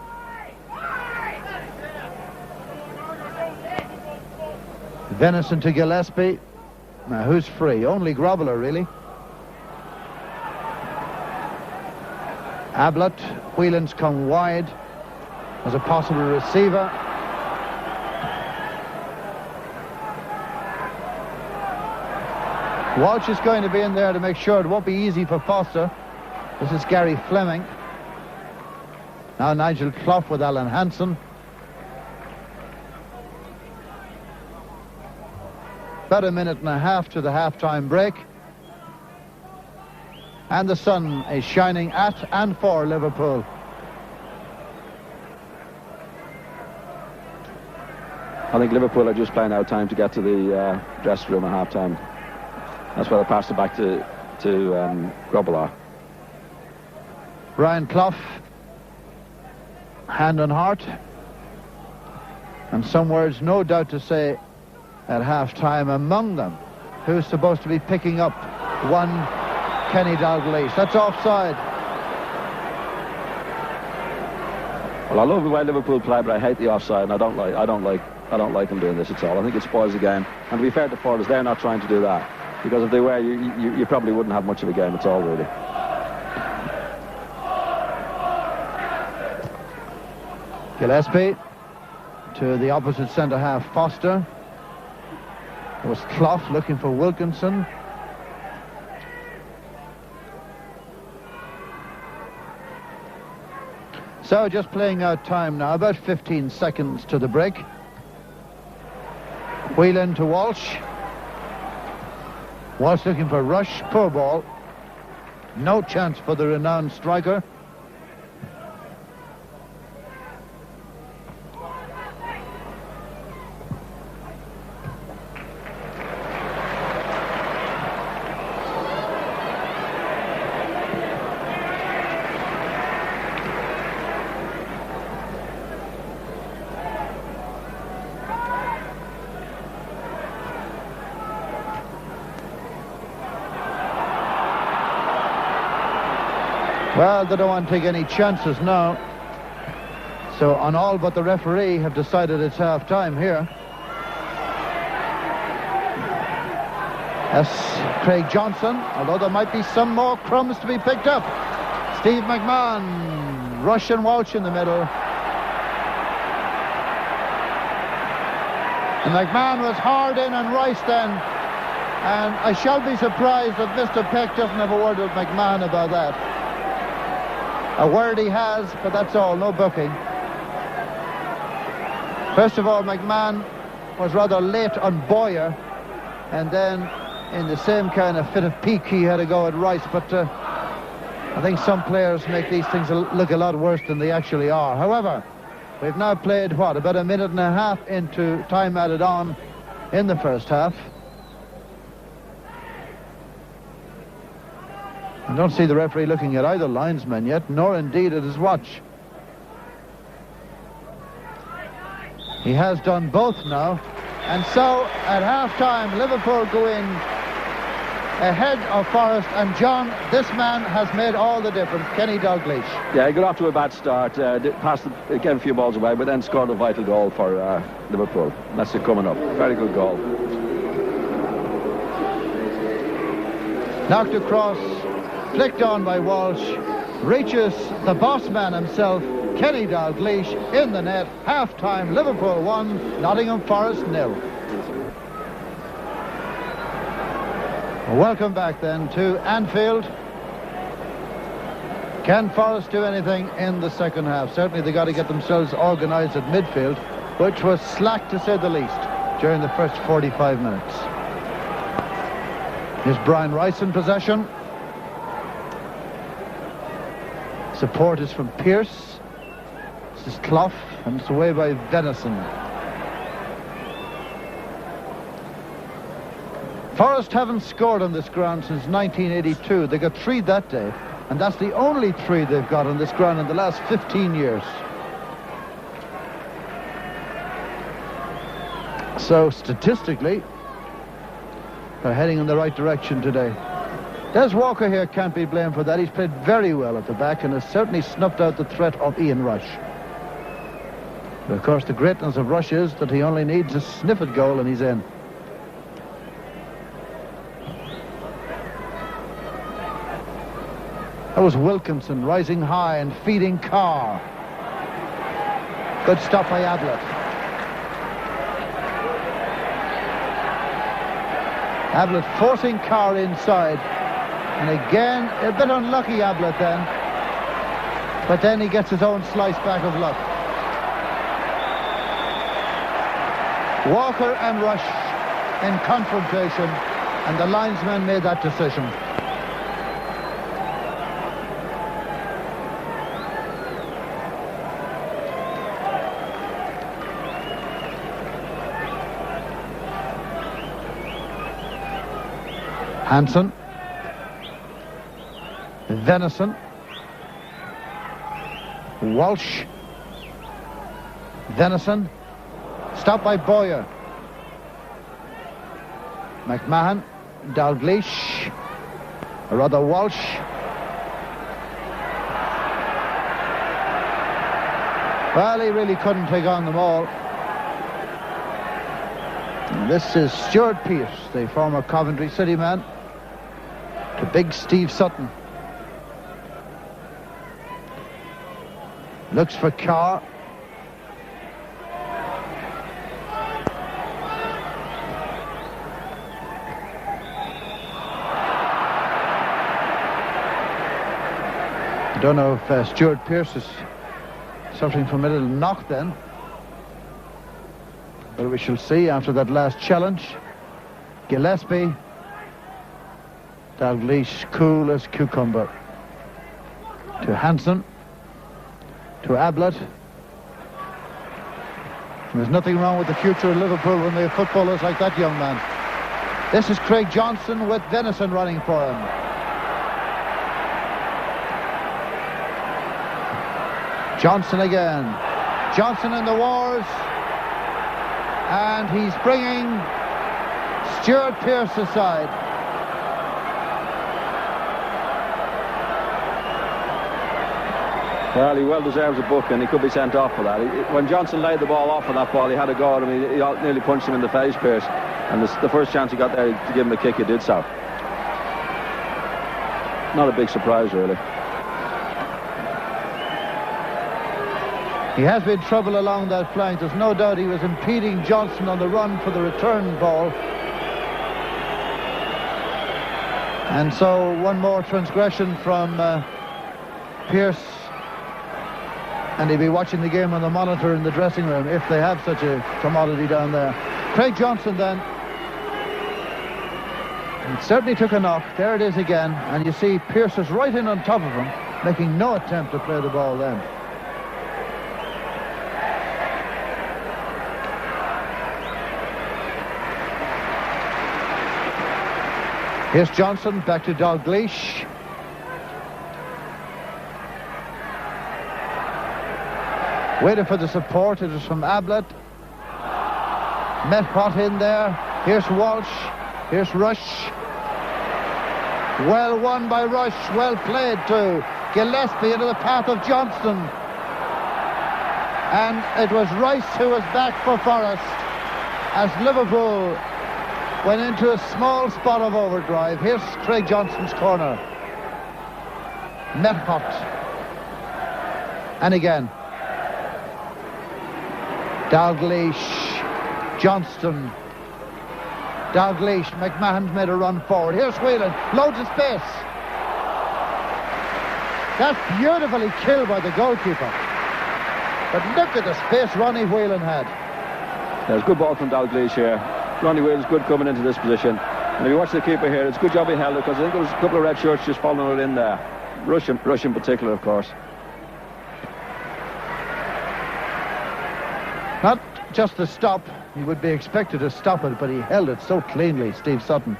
Speaker 1: Venison to Gillespie. Now, who's free? Only Grobbelaar, really. Ablett. Whelan's come wide as a possible receiver. Walsh is going to be in there to make sure it won't be easy for Foster. This is Gary Fleming. Now Nigel Clough with Alan Hansen. About a minute and a half to the half-time break. And the sun is shining at and for Liverpool.
Speaker 2: I think Liverpool are just playing out time to get to the dressing room at half-time. That's why they passed it back to Grobbelaar.
Speaker 1: Brian Clough, hand on heart, and some words no doubt to say at half-time, among them who's supposed to be picking up one Kenny Dalglish. That's offside.
Speaker 2: Well, I love the way Liverpool play, but I hate the offside, and I don't like them doing this at all. I think it spoils the game. And to be fair to Forrest, they're not trying to do that, because if they were, you probably wouldn't have much of a game at all, really.
Speaker 1: Gillespie to the opposite centre half, Foster. It was Clough looking for Wilkinson. So just playing out time now, about 15 seconds to the break. Whelan to Walsh. Walsh looking for Rush, poor ball. No chance for the renowned striker. Well, they don't want to take any chances now. So on all but the referee have decided it's half-time here. That's Craig Johnston, although there might be some more crumbs to be picked up. Steve McMahon, Rush and Walsh in the middle. And McMahon was hard in on Rice then. And I shall be surprised that Mr. Peck doesn't have a word with McMahon about that. A word he has, but that's all, no booking. First of all, McMahon was rather late on Bowyer, and then in the same kind of fit of pique he had to go at Rice, but I think some players make these things look a lot worse than they actually are. However, we've now played, what, about a minute and a half into time added on in the first half. I don't see the referee looking at either linesman yet, nor indeed at his watch. He has done both now. And so, at half-time, Liverpool go in ahead of Forrest. And, John, this man has made all the difference, Kenny Dalglish.
Speaker 2: Yeah, he got off to a bad start, gave a few balls away, but then scored a vital goal for Liverpool. And that's it coming up. Very good goal.
Speaker 1: Knocked across. Flicked on by Walsh, reaches the boss man himself, Kenny Dalglish, in the net. Half-time, Liverpool 1, Nottingham Forest 0. Welcome back then to Anfield. Can Forest do anything in the second half? Certainly they got to get themselves organised at midfield, which was slack to say the least during the first 45 minutes. Here's Brian Rice in possession. Support is from Pearce. This is Clough, and it's away by Venison. Forest haven't scored on this ground since 1982. They got 3 that day, and that's the only 3 they've got on this ground in the last 15 years. So statistically, they're heading in the right direction today. Des Walker here can't be blamed for that. He's played very well at the back and has certainly snuffed out the threat of Ian Rush. But of course the greatness of Rush is that he only needs a sniff at goal and he's in. That was Wilkinson rising high and feeding Carr. Good stuff by Ablett. Ablett forcing Carr inside. And again, a bit unlucky, Ablett then. But then he gets his own slice back of luck. Walker and Rush in confrontation, and the linesman made that decision. Hansen. Venison. Walsh. Venison. Stopped by Bowyer. McMahon. Dalglish. Or rather Walsh. Well, he really couldn't take on them all. And this is Stuart Pearce, the former Coventry City man, to big Steve Sutton. Looks for Carr. I don't know if Stuart Pearce is suffering from a little knock then. But we shall see after that last challenge. Gillespie. Dalglish, cool as cucumber. To Hansen. To Ablett. There's nothing wrong with the future of Liverpool when they have footballers like that young man. This is Craig Johnston with Venison running for him. Johnston again. Johnston in the wars. And he's bringing Stuart Pearce aside.
Speaker 2: Well, he well deserves a book, and he could be sent off for that. When Johnston laid the ball off on that ball, he had a go at him. He nearly punched him in the face, Pearce. And the first chance he got there to give him a kick, he did so. Not a big surprise, really.
Speaker 1: He has been trouble along that flank. There's no doubt he was impeding Johnston on the run for the return ball. And so one more transgression from Pearce. And he'll be watching the game on the monitor in the dressing room, if they have such a commodity down there. Craig Johnston then. It certainly took a knock. There it is again. And you see Pearce is right in on top of him, making no attempt to play the ball then. Here's Johnston, back to Dalglish. Waiting for the support, it is from Ablett. Metgod in there. Here's Walsh. Here's Rush. Well won by Rush. Well played to Gillespie into the path of Johnston. And it was Rice who was back for Forest as Liverpool went into a small spot of overdrive. Here's Craig Johnston's corner. Metgod. And again. Dalglish. Johnston. Dalglish. McMahon's made a run forward. Here's Whelan. Loads of space. That's beautifully killed by the goalkeeper. But look at the space Ronnie Whelan had.
Speaker 2: There's good ball from Dalglish here. Ronnie Whelan's good coming into this position. And if you watch the keeper here, it's a good job he held it, because I think there was a couple of red shirts just following it in there. Rush in particular, of course.
Speaker 1: Not just the stop. He would be expected to stop it, but he held it so cleanly, Steve Sutton.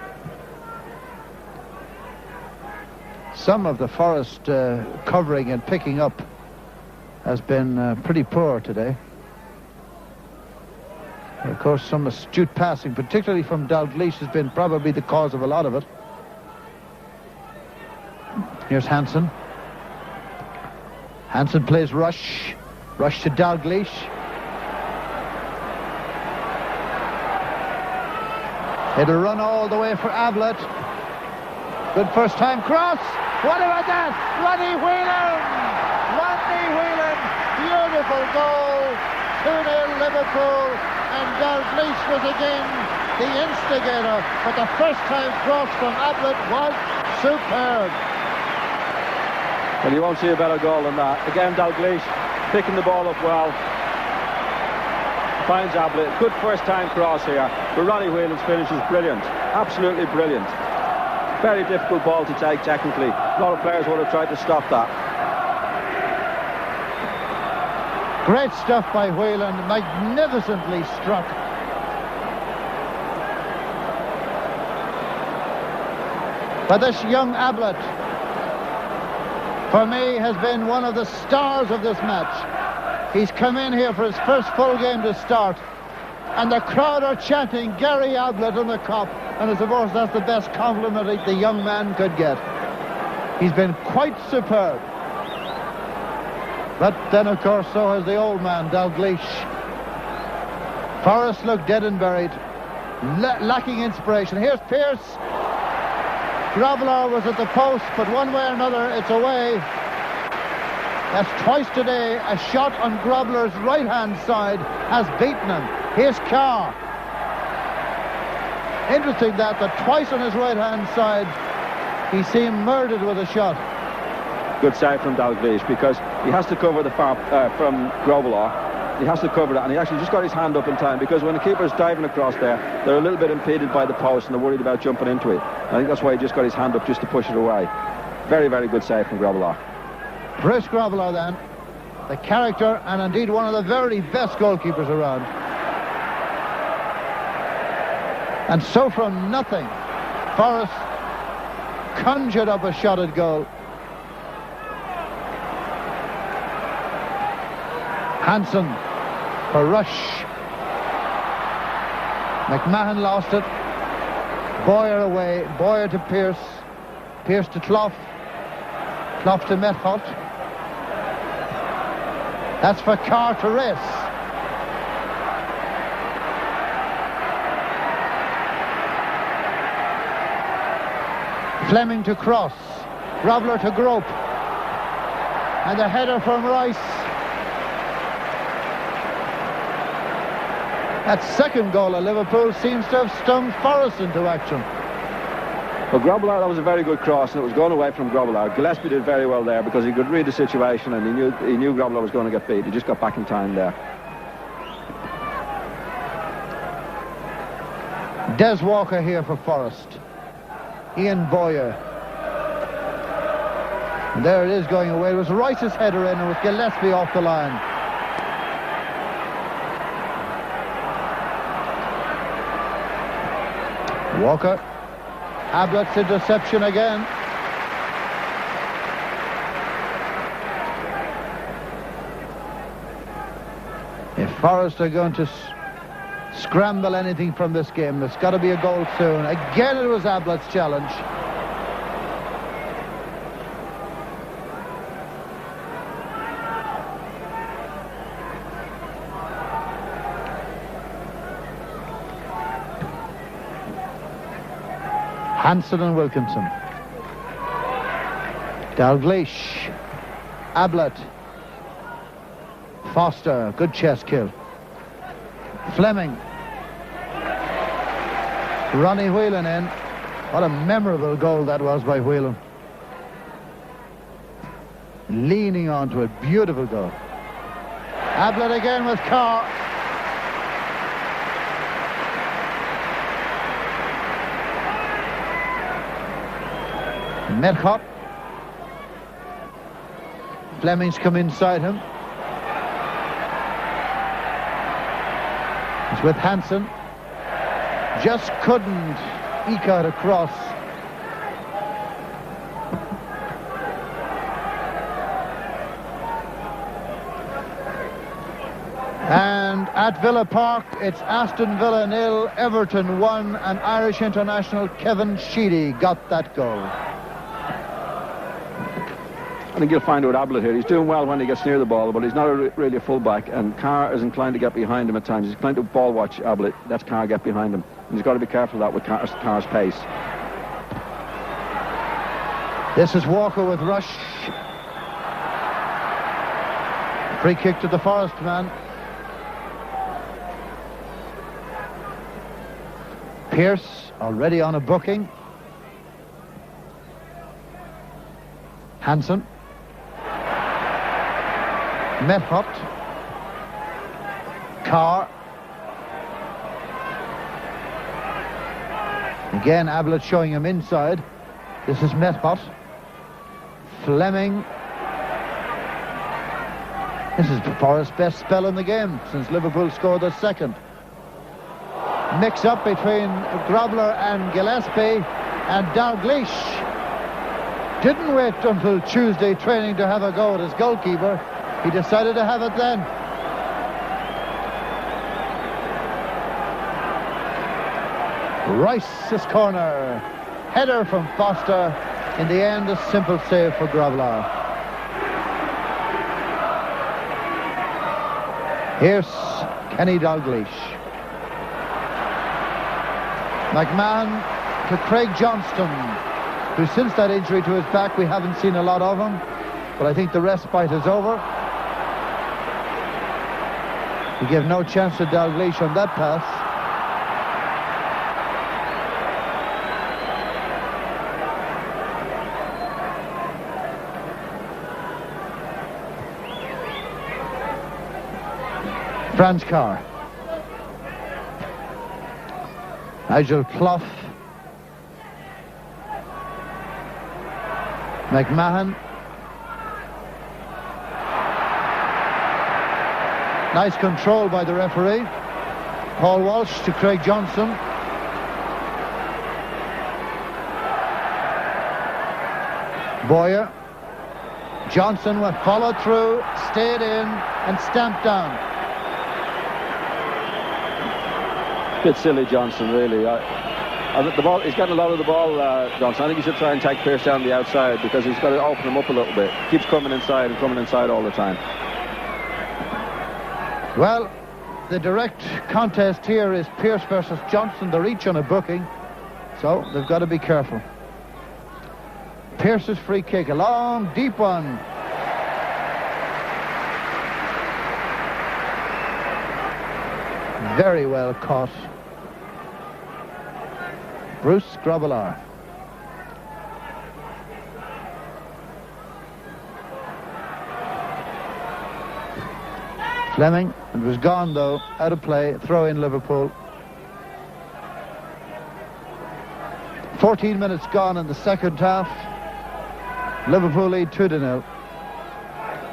Speaker 1: Some of the Forest covering and picking up has been pretty poor today. Of course, some astute passing, particularly from Dalglish, has been probably the cause of a lot of it. Here's Hansen. Hansen plays Rush. Rush to Dalglish. It'll run all the way for Ablett. Good first time cross. What about that? Ronnie Whelan! Ronnie Whelan! Beautiful goal. 2-0 Liverpool. And Dalglish was again the instigator. But the first time cross from Ablett was superb.
Speaker 2: Well, you won't see a better goal than that. Again, Dalglish picking the ball up well. Finds Ablett. Good first time cross here. But Ronnie Whelan's finish is brilliant. Absolutely brilliant. Very difficult ball to take technically. A lot of players would have tried to stop that.
Speaker 1: Great stuff by Whelan. Magnificently struck. But this young Ablett, for me, has been one of the stars of this match. He's come in here for his first full game to start, and the crowd are chanting Gary Ablett on the Kop, and I suppose that's the best compliment the young man could get. He's been quite superb. But then, of course, so has the old man, Dalglish. Forrest looked dead and buried, lacking inspiration. Here's Pearce. Grobbelaar was at the post, but one way or another, it's away. That's twice today. A shot on Grobbelaar's right-hand side has beaten him. Here's Carr. Interesting that twice on his right-hand side, he seemed murdered with a shot.
Speaker 2: Good save from Dalglish, because he has to cover the far from Grobbelaar. He has to cover that, and he actually just got his hand up in time, because when the keeper's diving across there, they're a little bit impeded by the post and they're worried about jumping into it. I think that's why he just got his hand up just to push it away. Very, very good save from Grobbelaar.
Speaker 1: Bruce Grobbelaar then, the character and indeed one of the very best goalkeepers around. And so from nothing, Forrest conjured up a shot at goal. Hansen for Rush. McMahon lost it. Bowyer away. Bowyer to Pearce. Pearce to Clough. Clough to Metgod. That's for Carr to race. Fleming to cross. Grobbelaar to grope. And a header from Rice. That second goal of Liverpool seems to have stung Forrest into action.
Speaker 2: Well, Grobbelaar, that was a very good cross, and it was going away from Grobbelaar. Gillespie did very well there, because he could read the situation, and he knew Grobbelaar was going to get beat. He just got back in time there.
Speaker 1: Des Walker here for Forrest. Ian Bowyer. And there it is going away. It was Rice's header in, and with Gillespie off the line. Walker. Ablett's interception again. If Forrest are going to scramble anything from this game, there's got to be a goal soon. Again, it was Ablett's challenge. Hansen and Wilkinson. Dalglish. Ablett. Foster, good chest kill. Fleming. Ronnie Whelan in. What a memorable goal that was by Whelan. Leaning onto it, beautiful goal. Ablett again with Carr. Metgod. Fleming's come inside him. It's with Hansen. Just couldn't eke out a cross. And at Villa Park, it's Aston Villa 0, Everton 1, and Irish international Kevin Sheedy got that goal.
Speaker 2: I think you'll find with Ablett here, he's doing well when he gets near the ball, but he's not really a full-back, and Carr is inclined to get behind him at times. He's inclined to ball watch Ablett. That's Carr get behind him. And he's got to be careful of that with Carr's pace.
Speaker 1: This is Walker with Rush. Free kick to the Forest man. Pearce already on a booking. Hansen. Metgod. Carr. Again, Ablett showing him inside. This is Metgod. Fleming. This is Forrest's best spell in the game since Liverpool scored their second. Mix up between Grobbelaar and Gillespie. And Dalglish didn't wait until Tuesday training to have a go at his goalkeeper. He decided to have it then. Rice's corner. Header from Foster. In the end, a simple save for Grobbelaar. Here's Kenny Dalglish. McMahon to Craig Johnston, who since that injury to his back we haven't seen a lot of him, but I think the respite is over. He gave no chance to Dalglish on that pass. Franz Carr. Clough. McMahon. Nice control by the referee. Paul Walsh to Craig Johnston. Bowyer. Johnston went followed through, stayed in and stamped down.
Speaker 2: Bit silly, Johnston, really. The ball, he's getting a lot of the ball, Johnston. I think he should try and take Pearce down the outside because he's got to open him up a little bit. Keeps coming inside and coming inside all the time.
Speaker 1: Well, the direct contest here is Pearce versus Johnston. They're each on a booking, so they've got to be careful. Pearce's free kick, a long, deep one. Very well caught. Bruce Grobbelaar. Fleming, it was gone though, out of play, throw in Liverpool. 14 minutes gone in the second half. Liverpool lead 2-0.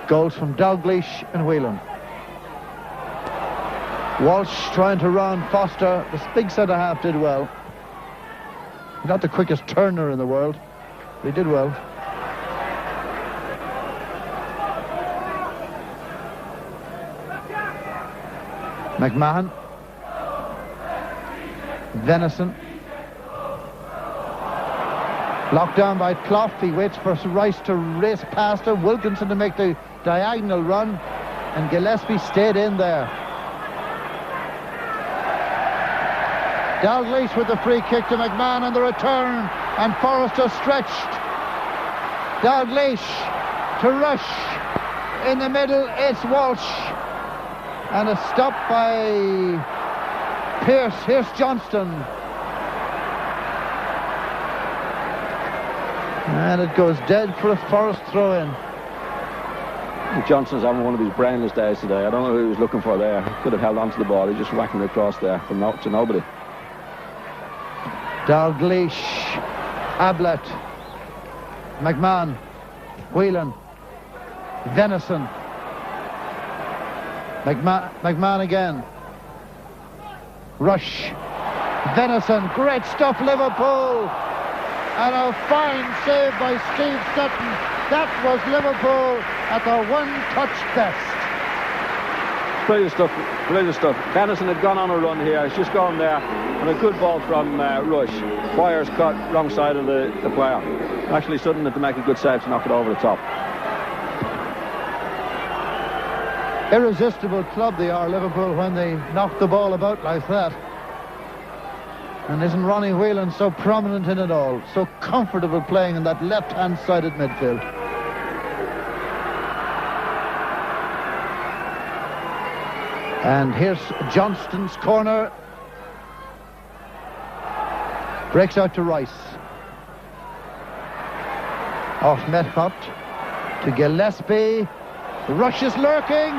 Speaker 1: Goals from Dalglish and Whelan. Walsh trying to run Foster. The big centre-half did well. Not the quickest turner in the world, but he did well. McMahon. Venison. Locked down by Clough. He waits for Rice to race past him. Wilkinson to make the diagonal run. And Gillespie stayed in there. Dalglish with the free kick to McMahon on the return, and Forrester stretched. Dalglish to Rush. In the middle, it's Walsh. And a stop by Pearce. Here's Johnston. And it goes dead for a Forrest throw-in.
Speaker 2: Johnston's having one of his brainless days today. I don't know who he was looking for there. He could have held on to the ball. He just whacking it across there from to nobody.
Speaker 1: Dalglish, Ablett, McMahon, Whelan, Venison, McMahon again, Rush, Venison, great stuff Liverpool, and a fine save by Steve Sutton. That was Liverpool at their one-touch best.
Speaker 2: Brilliant stuff, brilliant stuff. Venison had gone on a run here. He's just gone there. And a good ball from Rush. Bowyer's caught wrong side of the player. Actually, Sutton had to make a good save to knock it over the top.
Speaker 1: Irresistible club they are, Liverpool, when they knock the ball about like that. And isn't Ronnie Whelan so prominent in it all? So comfortable playing in that left-hand side at midfield. And here's Johnston's corner. Breaks out to Rice. Off Metgod to Gillespie. Rush is lurking.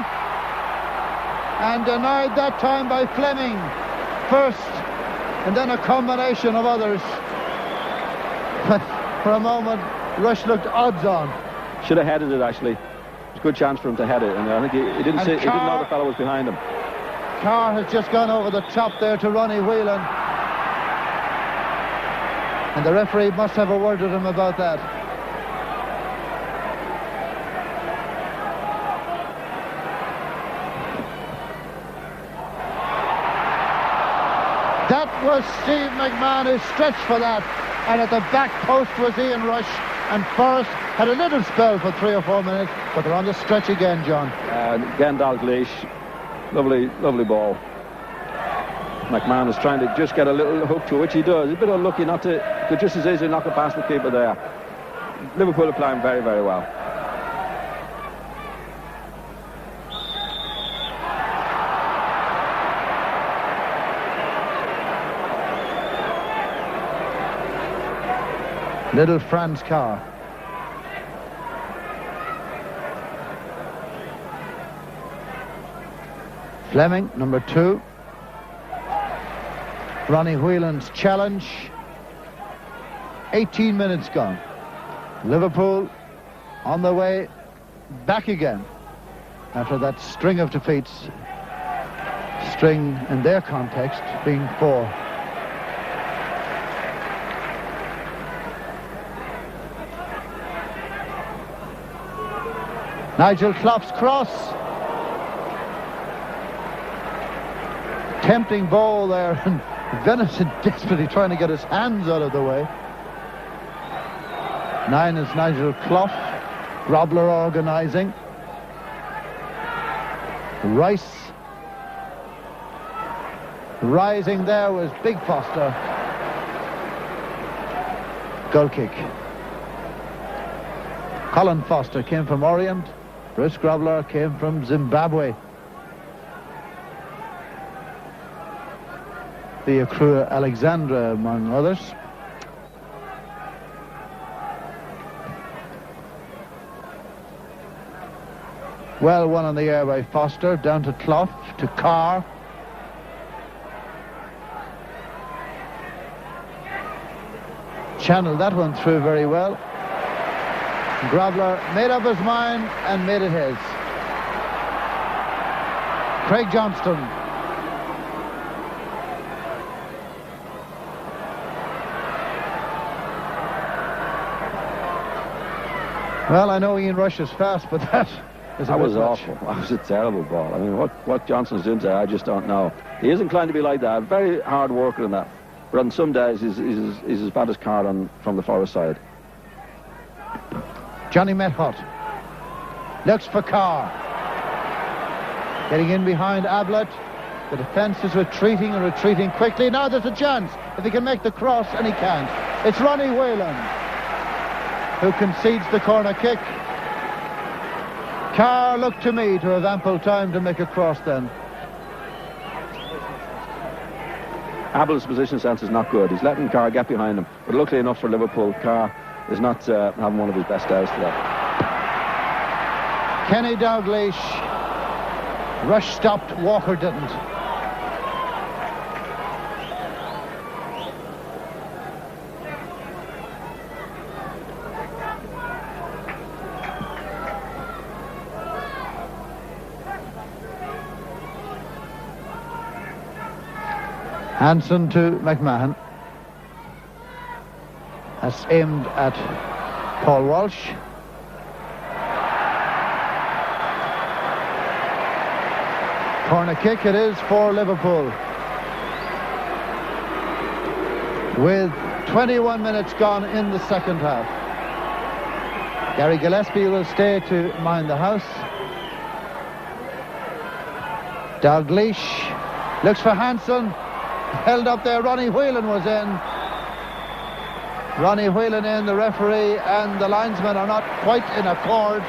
Speaker 1: And denied that time by Fleming. First, and then a combination of others. But for a moment, Rush looked odds on.
Speaker 2: Should have headed it, actually. It's a good chance for him to head it. And I think he didn't see, he didn't know the fellow was behind him. Carr
Speaker 1: has just gone over the top there to Ronnie Whelan. And the referee must have a word with him about that. That was Steve McMahon who stretched for that. And at the back post was Ian Rush. And Pearce had a little spell for 3 or 4 minutes. But they're on the stretch again, John.
Speaker 2: Again, Dalglish. Lovely, lovely ball. McMahon is trying to just get a little hook to it, which he does. He's a bit unlucky not to, could just as easily knock it past the keeper there. Liverpool are playing very, very well.
Speaker 1: Little Franz Carr. Fleming, number 2. Ronnie Whelan's challenge. 18 minutes gone. Liverpool on their way back again after that string of defeats. String in their context being 4. Nigel Clough's cross. Tempting ball there, and Venison desperately trying to get his hands out of the way. 9 is Nigel Clough. Grobbelaar organising. Rice. Rising there was Big Foster. Goal kick. Colin Foster came from Orient. Bruce Grobbelaar came from Zimbabwe. The Accrua Alexandra, among others. Well won on the air by Foster, down to Clough, to Carr. Channeled that one through very well. Grobbelaar made up his mind and made it his. Craig Johnston. Well, I know Ian Rush is fast, but that was
Speaker 2: awful. That was a terrible ball. I mean, what Johnston's doing there, I just don't know. He is inclined to be like that. Very hard worker in that. But on some days, he's as bad as Carr from the forest side.
Speaker 1: Johnny Metgod looks for Carr. Getting in behind Ablett. The defence is retreating and retreating quickly. Now there's a chance if he can make the cross, and he can't. It's Ronnie Whelan who concedes the corner kick. Carr looked to me to have ample time to make a cross then.
Speaker 2: Ablett's position sense is not good. He's letting Carr get behind him. But luckily enough for Liverpool, Carr is not having one of his best days today.
Speaker 1: Kenny Dalglish. Rush stopped, Walker didn't. Hansen to McMahon. That's aimed at Paul Walsh. Corner kick it is for Liverpool. With 21 minutes gone in the second half. Gary Gillespie will stay to mind the house. Dalglish looks for Hansen. Held up there, Ronnie Whelan was in. Ronnie Whelan in, the referee and the linesman are not quite in accord.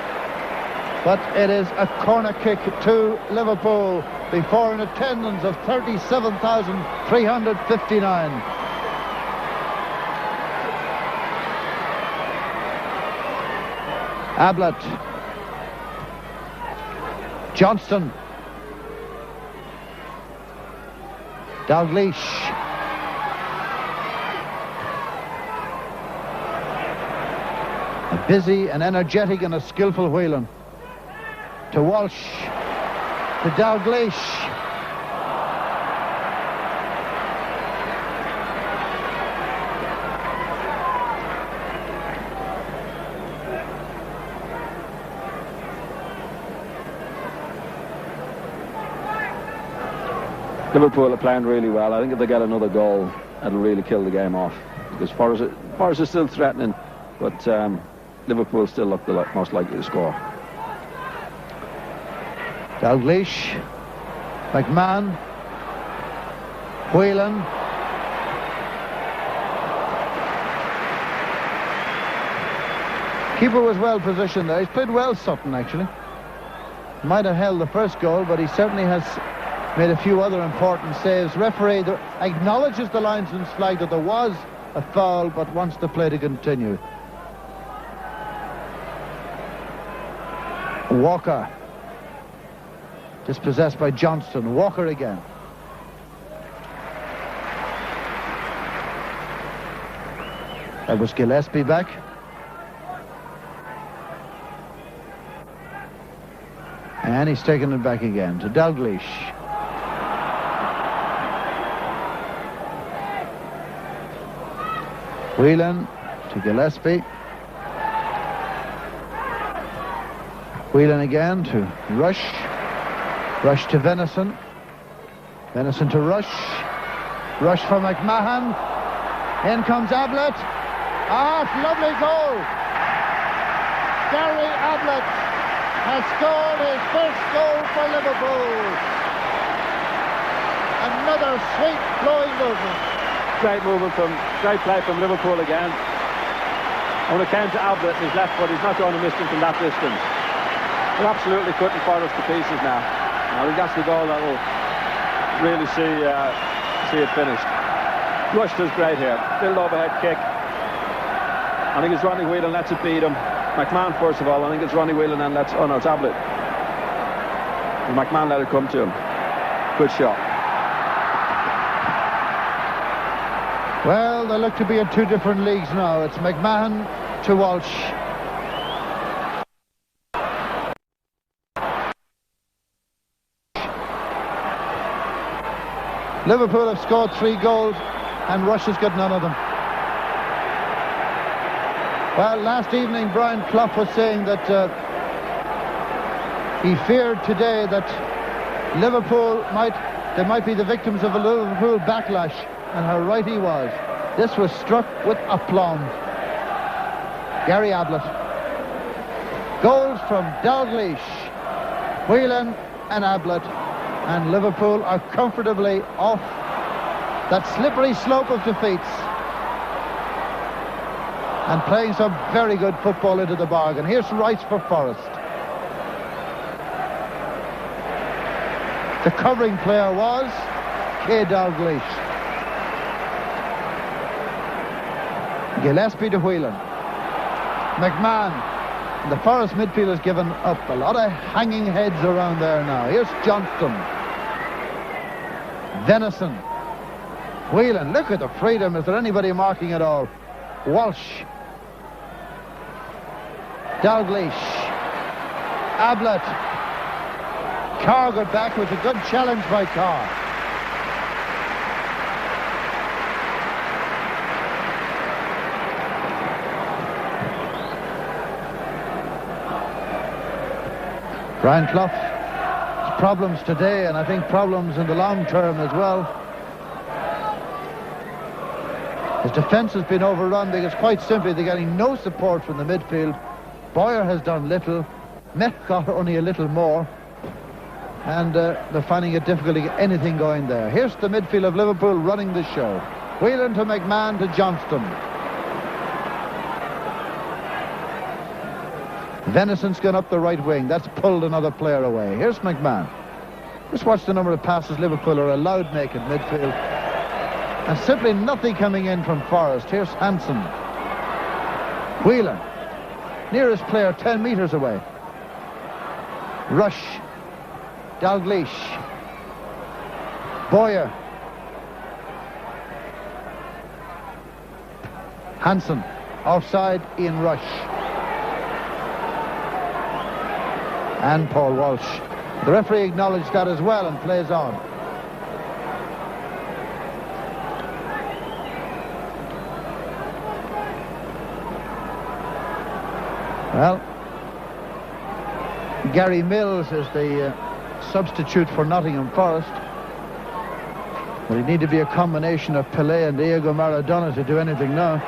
Speaker 1: But it is a corner kick to Liverpool before an attendance of 37,359. Ablett. Johnston. Dalglish. A busy and energetic and a skillful Whelan. To Walsh. To Dalglish.
Speaker 2: Liverpool are playing really well. I think if they get another goal, it'll really kill the game off. Because Forest is still threatening, but Liverpool still look the most likely to score.
Speaker 1: Dalglish, McMahon, Whelan. Keeper was well positioned there. He's played well, Sutton, actually. Might have held the first goal, but he certainly has made a few other important saves. Referee acknowledges the linesman's flag that there was a foul, but wants the play to continue. Walker. Dispossessed by Johnston. Walker again. That was Gillespie back. And he's taken it back again to Dalglish. Whelan to Gillespie. Whelan again to Rush. Rush to Venison. Venison to Rush. Rush for McMahon. In comes Ablett. Lovely goal. Gary Ablett has scored his first goal for Liverpool. Another sweet flowing movement.
Speaker 2: Great play from Liverpool again. And when it came to Ablett, his left foot, he's not going to miss him from that distance. They're absolutely cutting Forest to pieces now. I think that's the goal that will really see it finished. Rush does great here. Little overhead kick. I think it's Ronnie Whelan lets it beat him. McMahon first of all. I think it's Ronnie Whelan and it's Ablett. And McMahon let it come to him. Good shot.
Speaker 1: Well, they look to be in two different leagues now. It's McMahon to Walsh. Liverpool have scored 3 goals and Rush has got none of them. Well, last evening Brian Clough was saying that he feared today that Liverpool might be the victims of a Liverpool backlash, and how right he was. This was struck with aplomb. Gary Ablett. Goals from Dalglish, Whelan and Ablett, and Liverpool are comfortably off that slippery slope of defeats and playing some very good football into the bargain. Here's Rice for Forest. The covering player was Dalglish. Gillespie to Whelan. McMahon. And the Forest midfield has given up. A lot of hanging heads around there now. Here's Johnston. Venison. Whelan. Look at the freedom. Is there anybody marking at all? Walsh. Dalglish. Ablett. Carr got back with a good challenge by Carr. Brian Clough's problems today, and I think problems in the long term as well. His defence has been overrun because quite simply they're getting no support from the midfield. Bowyer has done little, Metgod only a little more, and they're finding it difficult to get anything going there. Here's the midfield of Liverpool running the show. Whelan to McMahon to Johnston. Venison's gone up the right wing. That's pulled another player away. Here's McMahon. Just watch the number of passes Liverpool are allowed make at midfield. And simply nothing coming in from Forest. Here's Hansen. Whelan. Nearest player 10 metres away. Rush. Dalglish. Bowyer. Hansen. Offside, Ian Rush. And Paul Walsh. The referee acknowledged that as well and plays on. Well, Gary Mills is the substitute for Nottingham Forest. But it need to be a combination of Pelé and Diego Maradona to do anything now.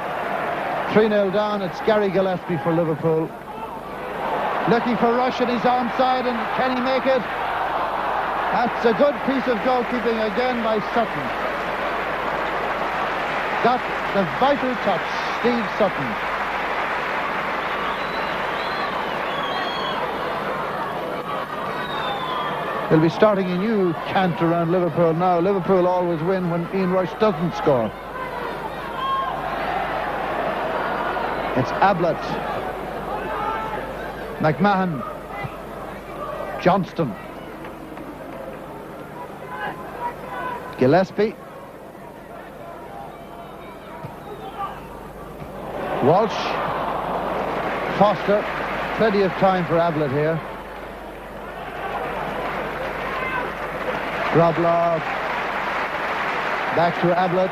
Speaker 1: 3-0 down. It's Gary Gillespie for Liverpool. Looking for Rush and he's onside, and can he make it? That's a good piece of goalkeeping again by Sutton. Got the vital touch, Steve Sutton. They'll be starting a new cant around Liverpool now. Liverpool always win when Ian Rush doesn't score. It's Ablett, McMahon, Johnston, Gillespie, Walsh, Foster. Plenty of time for Ablett here. Grobbelaar, back to Ablett.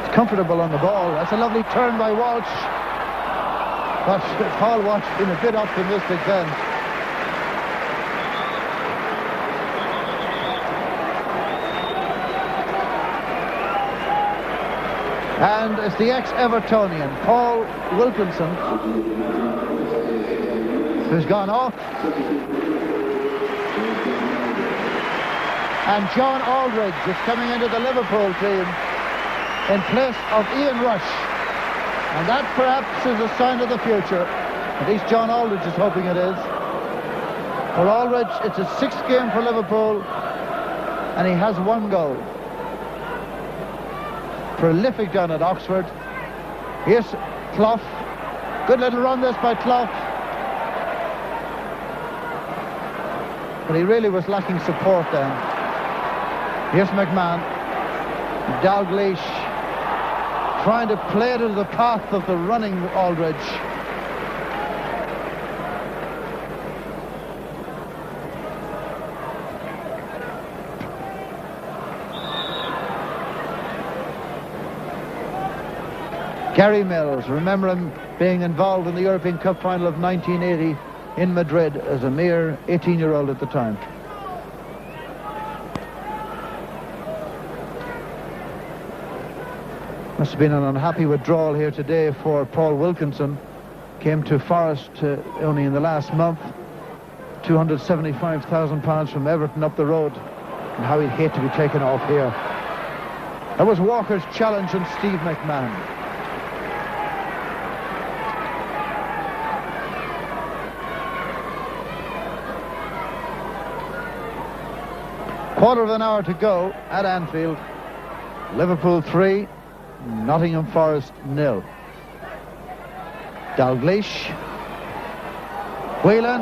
Speaker 1: It's comfortable on the ball. That's a lovely turn by Walsh. But Paul Walsh been a bit optimistic then. And it's the ex-Evertonian, Paul Wilkinson, who's gone off. And John Aldridge is coming into the Liverpool team in place of Ian Rush. And that perhaps is a sign of the future. At least John Aldridge is hoping it is. For Aldridge, it's a 6th game for Liverpool, and he has 1 goal. Prolific down at Oxford. Here's Clough. Good little run this by Clough. But he really was lacking support then. Here's McMahon. Dalglish trying to play it into the path of the running Aldridge. Gary Mills, remember him being involved in the European Cup final of 1980 in Madrid as a mere 18-year-old at the time. Must have been an unhappy withdrawal here today for Paul Wilkinson. Came to Forest only in the last month. £275,000 from Everton up the road. And how he'd hate to be taken off here. That was Walker's challenge on Steve McMahon. Quarter of an hour to go at Anfield. Liverpool 3, Nottingham Forest 0. Dalglish. Whelan.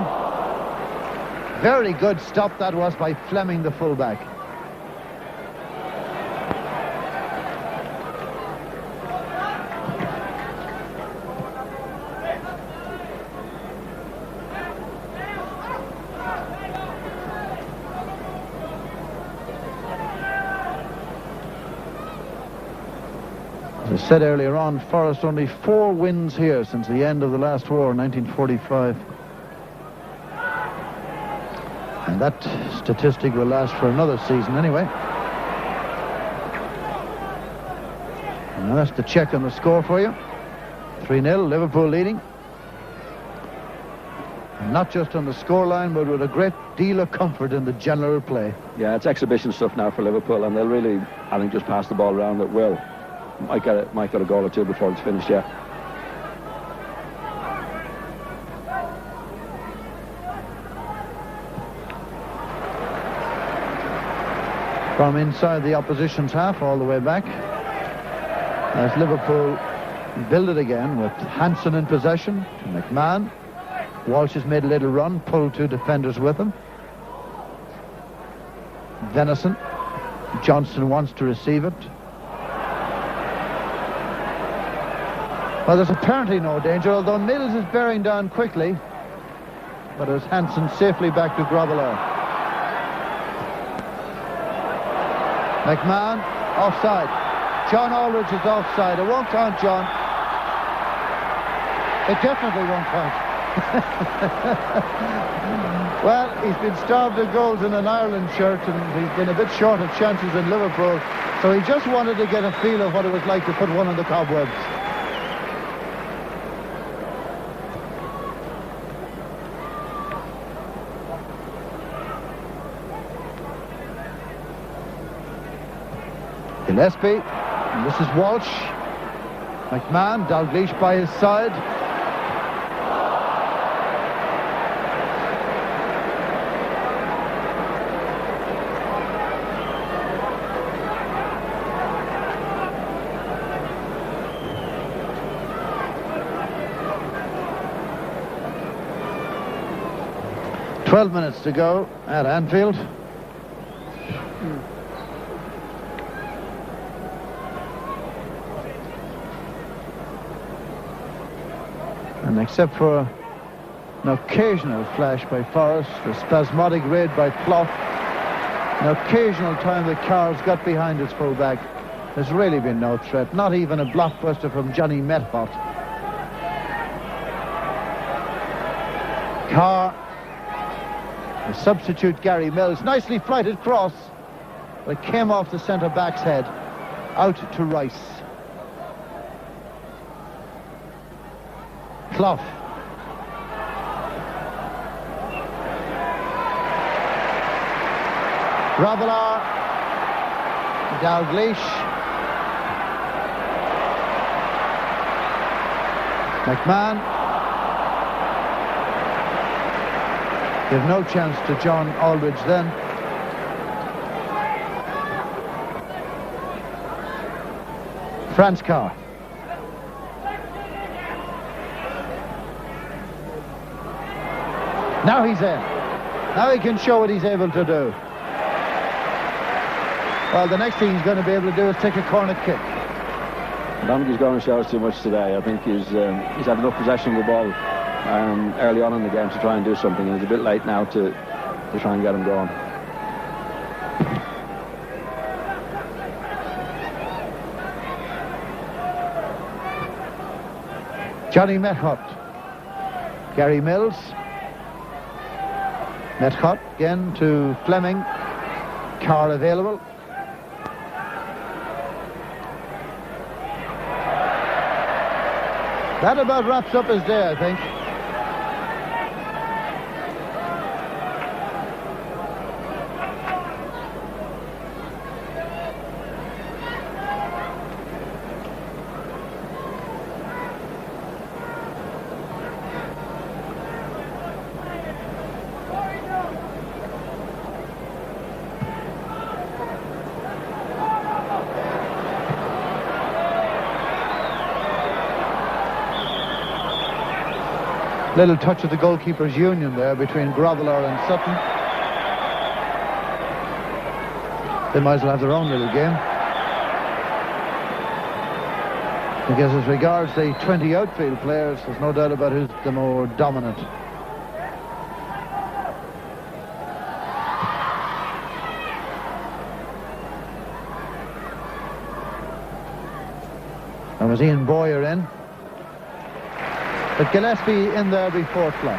Speaker 1: Very good stop that was by Fleming, the fullback. As I said earlier on, Forest only 4 wins here since the end of the last war in 1945. And that statistic will last for another season anyway. And that's the check on the score for you. 3-0, Liverpool leading. And not just on the scoreline, but with a great deal of comfort in the general play.
Speaker 2: Yeah, it's exhibition stuff now for Liverpool, and they'll really, I think, just pass the ball around it well. Might get a goal or two before it's finished, yeah.
Speaker 1: From inside the opposition's half all the way back, as Liverpool build it again with Hansen in possession to McMahon. Walsh has made a little run, pulled 2 defenders with him. Venison. Johnston wants to receive it. Well, there's apparently no danger, although Mills is bearing down quickly. But it's Hansen safely back to Grobbelaar. McMahon, offside. John Aldridge is offside. It won't count, John. It definitely won't count. Well, he's been starved of goals in an Ireland shirt, and he's been a bit short of chances in Liverpool, so he just wanted to get a feel of what it was like to put one on the cobwebs. Gillespie, and this is Walsh. McMahon, Dalglish by his side. "12 minutes to go at Anfield. And except for an occasional flash by Forrest, a spasmodic raid by Clough, an occasional time that Carr's got behind his full-back, there's really been no threat, not even a blockbuster from Johnny Metgod. Carr, the substitute Gary Mills, nicely flighted cross, but it came off the centre-back's head, out to Rice. Clough. Grobbelaar. Dalglish. McMahon. Give no chance to John Aldridge then. Carr. Now he's in. Now he can show what he's able to do. Well, the next thing he's going to be able to do is take a corner kick.
Speaker 2: I don't think he's going to show us too much today. I think he's had enough possession of the ball early on in the game to try and do something, and it's a bit late now to try and get him going.
Speaker 1: Johnny Metgod. Gary Mills. Metgod again to Fleming. Carr available. That about wraps up his day, I think. Little touch of the goalkeeper's union there between Grobbelaar and Sutton. They might as well have their own little game. Because as regards the 20 outfield players, there's no doubt about who's the more dominant. And was Ian Bowyer in? But Gillespie in there before Clough.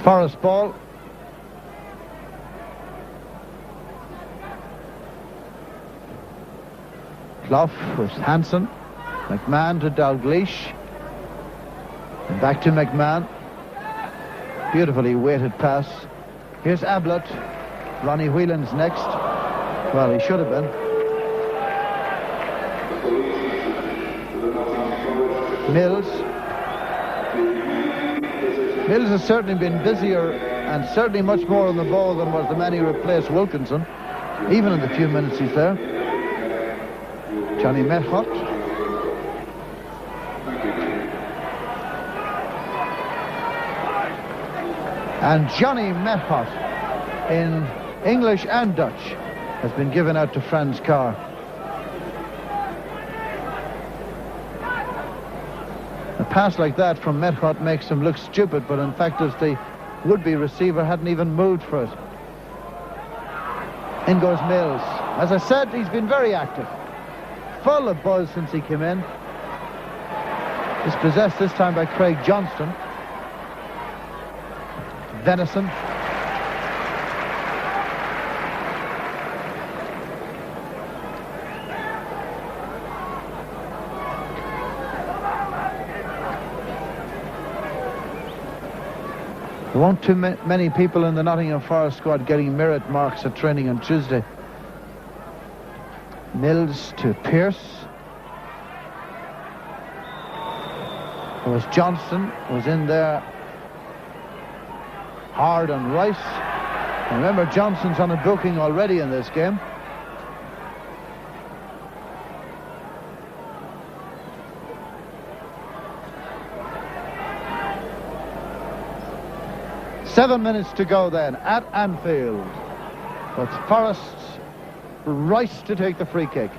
Speaker 1: Forrest ball. Clough with Hansen. McMahon to Dalglish. And back to McMahon. Beautifully weighted pass. Here's Ablett. Ronnie Whelan's next. Well, he should have been. Mills. Mills has certainly been busier and certainly much more on the ball than was the man who replaced Wilkinson, even in the few minutes he's there. Johnny Metgod. And Johnny Metgod, in English and Dutch, has been given out to Carr. A pass like that from Metgod makes him look stupid, but in fact is the would-be receiver hadn't even moved for it. In goes Mills. As I said, he's been very active. Full of buzz since he came in. Dispossessed this time by Craig Johnston. Venison. There weren't too many people in the Nottingham Forest squad getting merit marks at training on Tuesday. Mills to Pearce. There was Johnston, was in there hard on right. Remember, Johnston's on a booking already in this game. Seven minutes to go then at Anfield. It's Forest's right to take the free kick.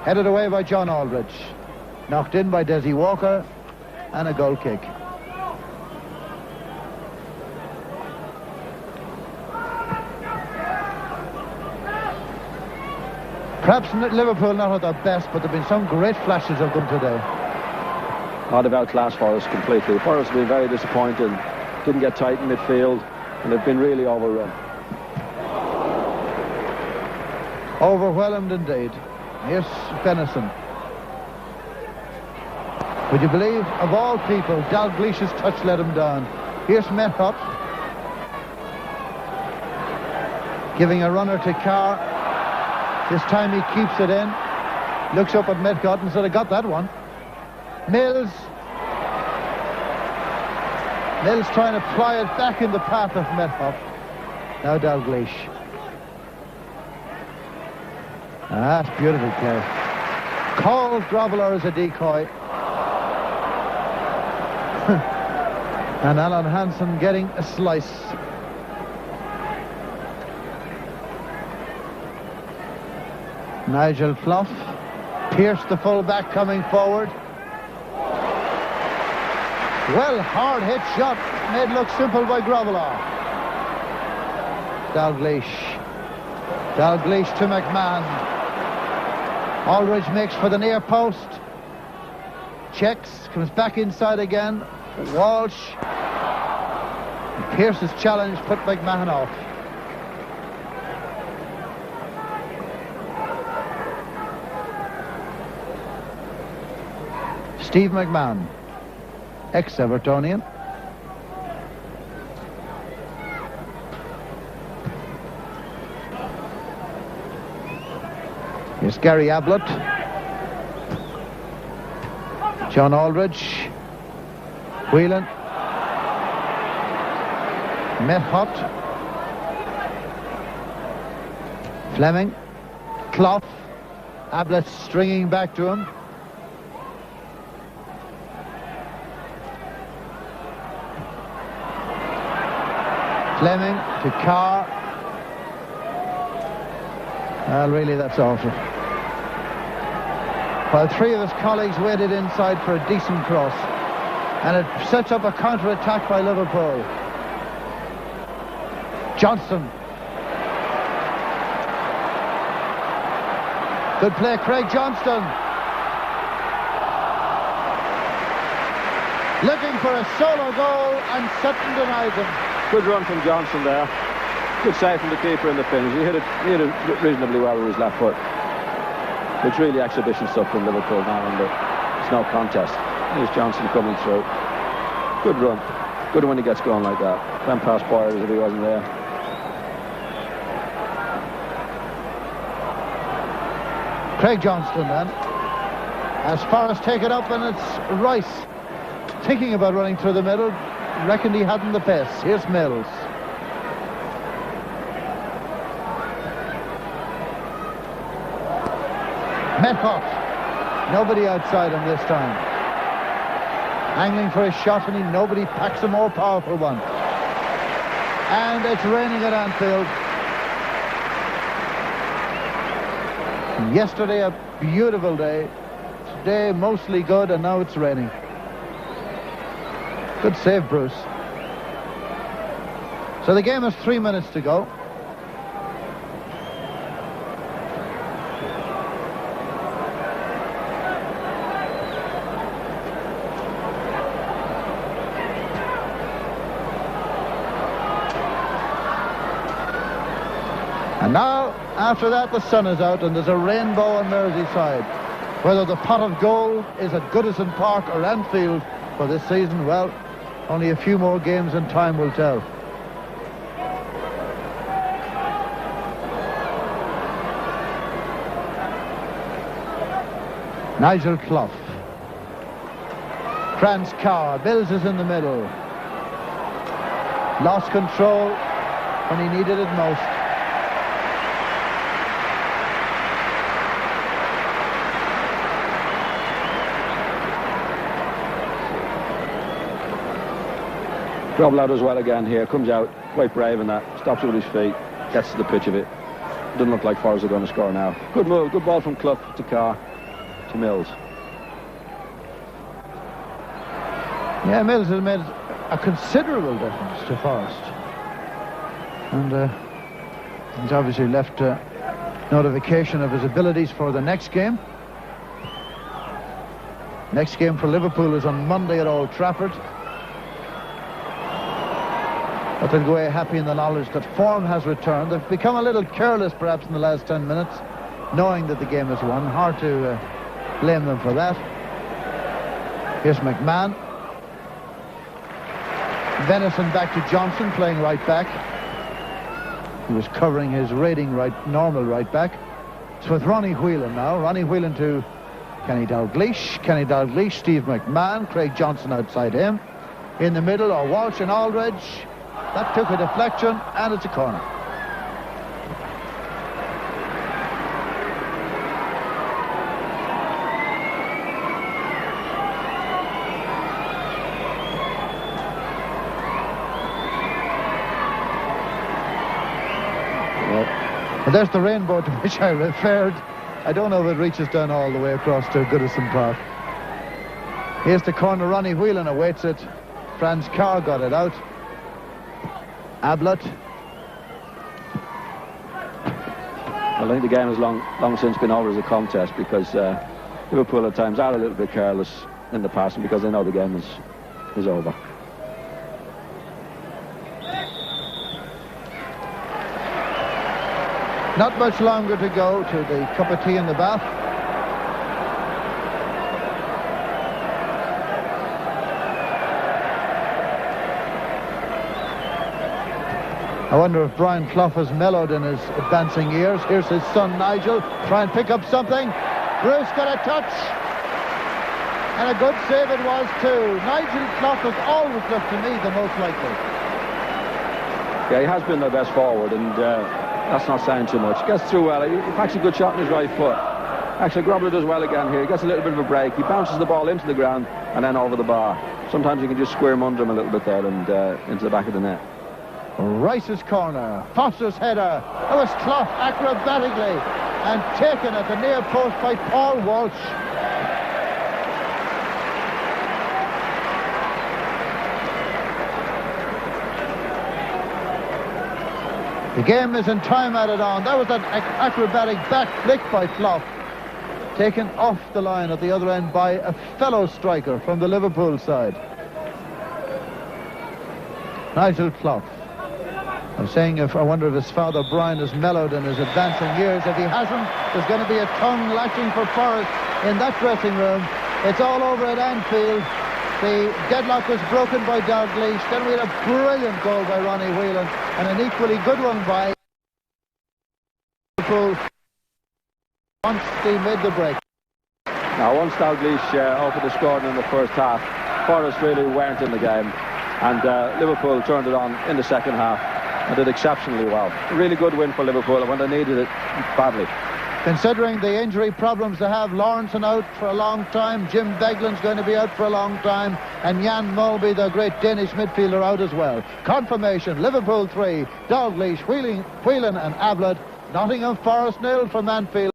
Speaker 1: Headed away by John Aldridge. Knocked in by Desi Walker, and a goal kick. Perhaps Liverpool not at their best, but there have been some great flashes of them today.
Speaker 2: Not about class Forest completely. Forest have been very disappointed. Didn't get tight in midfield, and they've been really overrun.
Speaker 1: Overwhelmed indeed. Here's Venison. Would you believe, of all people, Dalglish's touch let him down. Here's Metgod. Giving a runner to Carr. This time he keeps it in. Looks up at Metgod and said, I got that one. Mills. Mills trying to ply it back in the path of Metgod. Now Dalglish. That's beautiful play. Called Grobbelaar as a decoy. And Alan Hansen getting a slice. Nigel Clough. Pearce, the full-back, coming forward. Well, hard hit shot. Made look simple by Grobbelaar. Dalglish. Dalglish to McMahon. Aldridge makes for the near post. Checks, comes back inside again. Walsh. Pearce's challenge put McMahon off. Steve McMahon, ex-Evertonian. Here's Gary Ablett. John Aldridge. Whelan. Metgod. Fleming. Clough. Ablett stringing back to him. Fleming to Carr. Well, really, that's awful. While three of his colleagues waited inside for a decent cross. And it sets up a counter-attack by Liverpool. Johnston. Good play, Craig Johnston. Looking for a solo goal, and Sutton denies him.
Speaker 2: Good run from Johnston there. Good save from the keeper in the finish. He hit it reasonably well with his left foot. It's really exhibition stuff from Liverpool now, and it's no contest. Here's Johnston coming through. Good run. Good when he gets going like that. Went past Bowyer as if he wasn't there.
Speaker 1: Craig Johnston then. As Forrest take it up, and it's Rice thinking about running through the middle. Reckoned he hadn't the pace. Here's Mills. Metgod. Nobody outside him this time. Angling for a shot, and nobody packs a more powerful one. And it's raining at Anfield. Yesterday a beautiful day. Today mostly good, and now it's raining. Good save, Bruce. So the game has 3 minutes to go. And now, after that, the sun is out and there's a rainbow on Merseyside. Whether the pot of gold is at Goodison Park or Anfield for this season, well, only a few more games and time will tell. Nigel Clough. Franz Carr. Bills is in the middle. Lost control when he needed it most.
Speaker 2: Grobbelaar does well again here, comes out, quite brave in that, stops with his feet, gets to the pitch of it. Doesn't look like Forrest are going to score now. Good move, good ball from Clough to Carr to Mills.
Speaker 1: Yeah, Mills has made a considerable difference to Forrest. And he's obviously left notification of his abilities for the next game. Next game for Liverpool is on Monday at Old Trafford. But they'll go away happy in the knowledge that form has returned. They've become a little careless perhaps in the last 10 minutes, knowing that the game is won. Hard to blame them for that. Here's McMahon. Venison back to Johnston, playing right back. He was covering his raiding normal right back. It's with Ronnie Whelan now. Ronnie Whelan to Kenny Dalglish. Kenny Dalglish, Steve McMahon. Craig Johnston outside him. In the middle are Walsh and Aldridge. That took a deflection, and it's a corner. And there's the rainbow to which I referred. I don't know if it reaches down all the way across to Goodison Park. Here's the corner. Ronnie Whelan awaits it. Franz Carr got it out. Ablett.
Speaker 2: I think the game has long since been over as a contest, because Liverpool at times are a little bit careless in the passing because they know the game is over.
Speaker 1: Not much longer to go to the cup of tea in the bath. I wonder if Brian Clough has mellowed in his advancing years. Here's his son Nigel, try and pick up something. Bruce got a touch. And a good save it was too. Nigel Clough has always looked to me the most likely.
Speaker 2: Yeah, he has been their best forward, and that's not saying too much. Gets through well. He's actually a good shot on his right foot. Actually, Grobbelaar does well again here. He gets a little bit of a break. He bounces the ball into the ground and then over the bar. Sometimes you can just squirm under him a little bit there and into the back of the net.
Speaker 1: Rice's corner, Foster's header. That was Clough acrobatically and taken at the near post by Paul Walsh. The game is in time added on. That was an acrobatic back flick by Clough, taken off the line at the other end by a fellow striker from the Liverpool side. Nigel Clough. I'm saying I wonder if his father Brian has mellowed in his advancing years. If he hasn't, there's going to be a tongue lashing for Forrest in that dressing room. It's all over at Anfield. The deadlock was broken by Dalglish. Then we had a brilliant goal by Ronnie Whelan and an equally good one by Liverpool once they made the break.
Speaker 2: Now, once Dalglish opened the scoring in the first half, Forrest really weren't in the game, and Liverpool turned it on in the second half and did exceptionally well. A really good win for Liverpool when they needed it badly.
Speaker 1: Considering the injury problems they have, Lawrenson out for a long time, Jim Beglin's going to be out for a long time, and Jan Mulby, the great Danish midfielder, out as well. Confirmation, Liverpool 3, Dalglish, Whelan and Ablett, Nottingham Forest 0 from Anfield.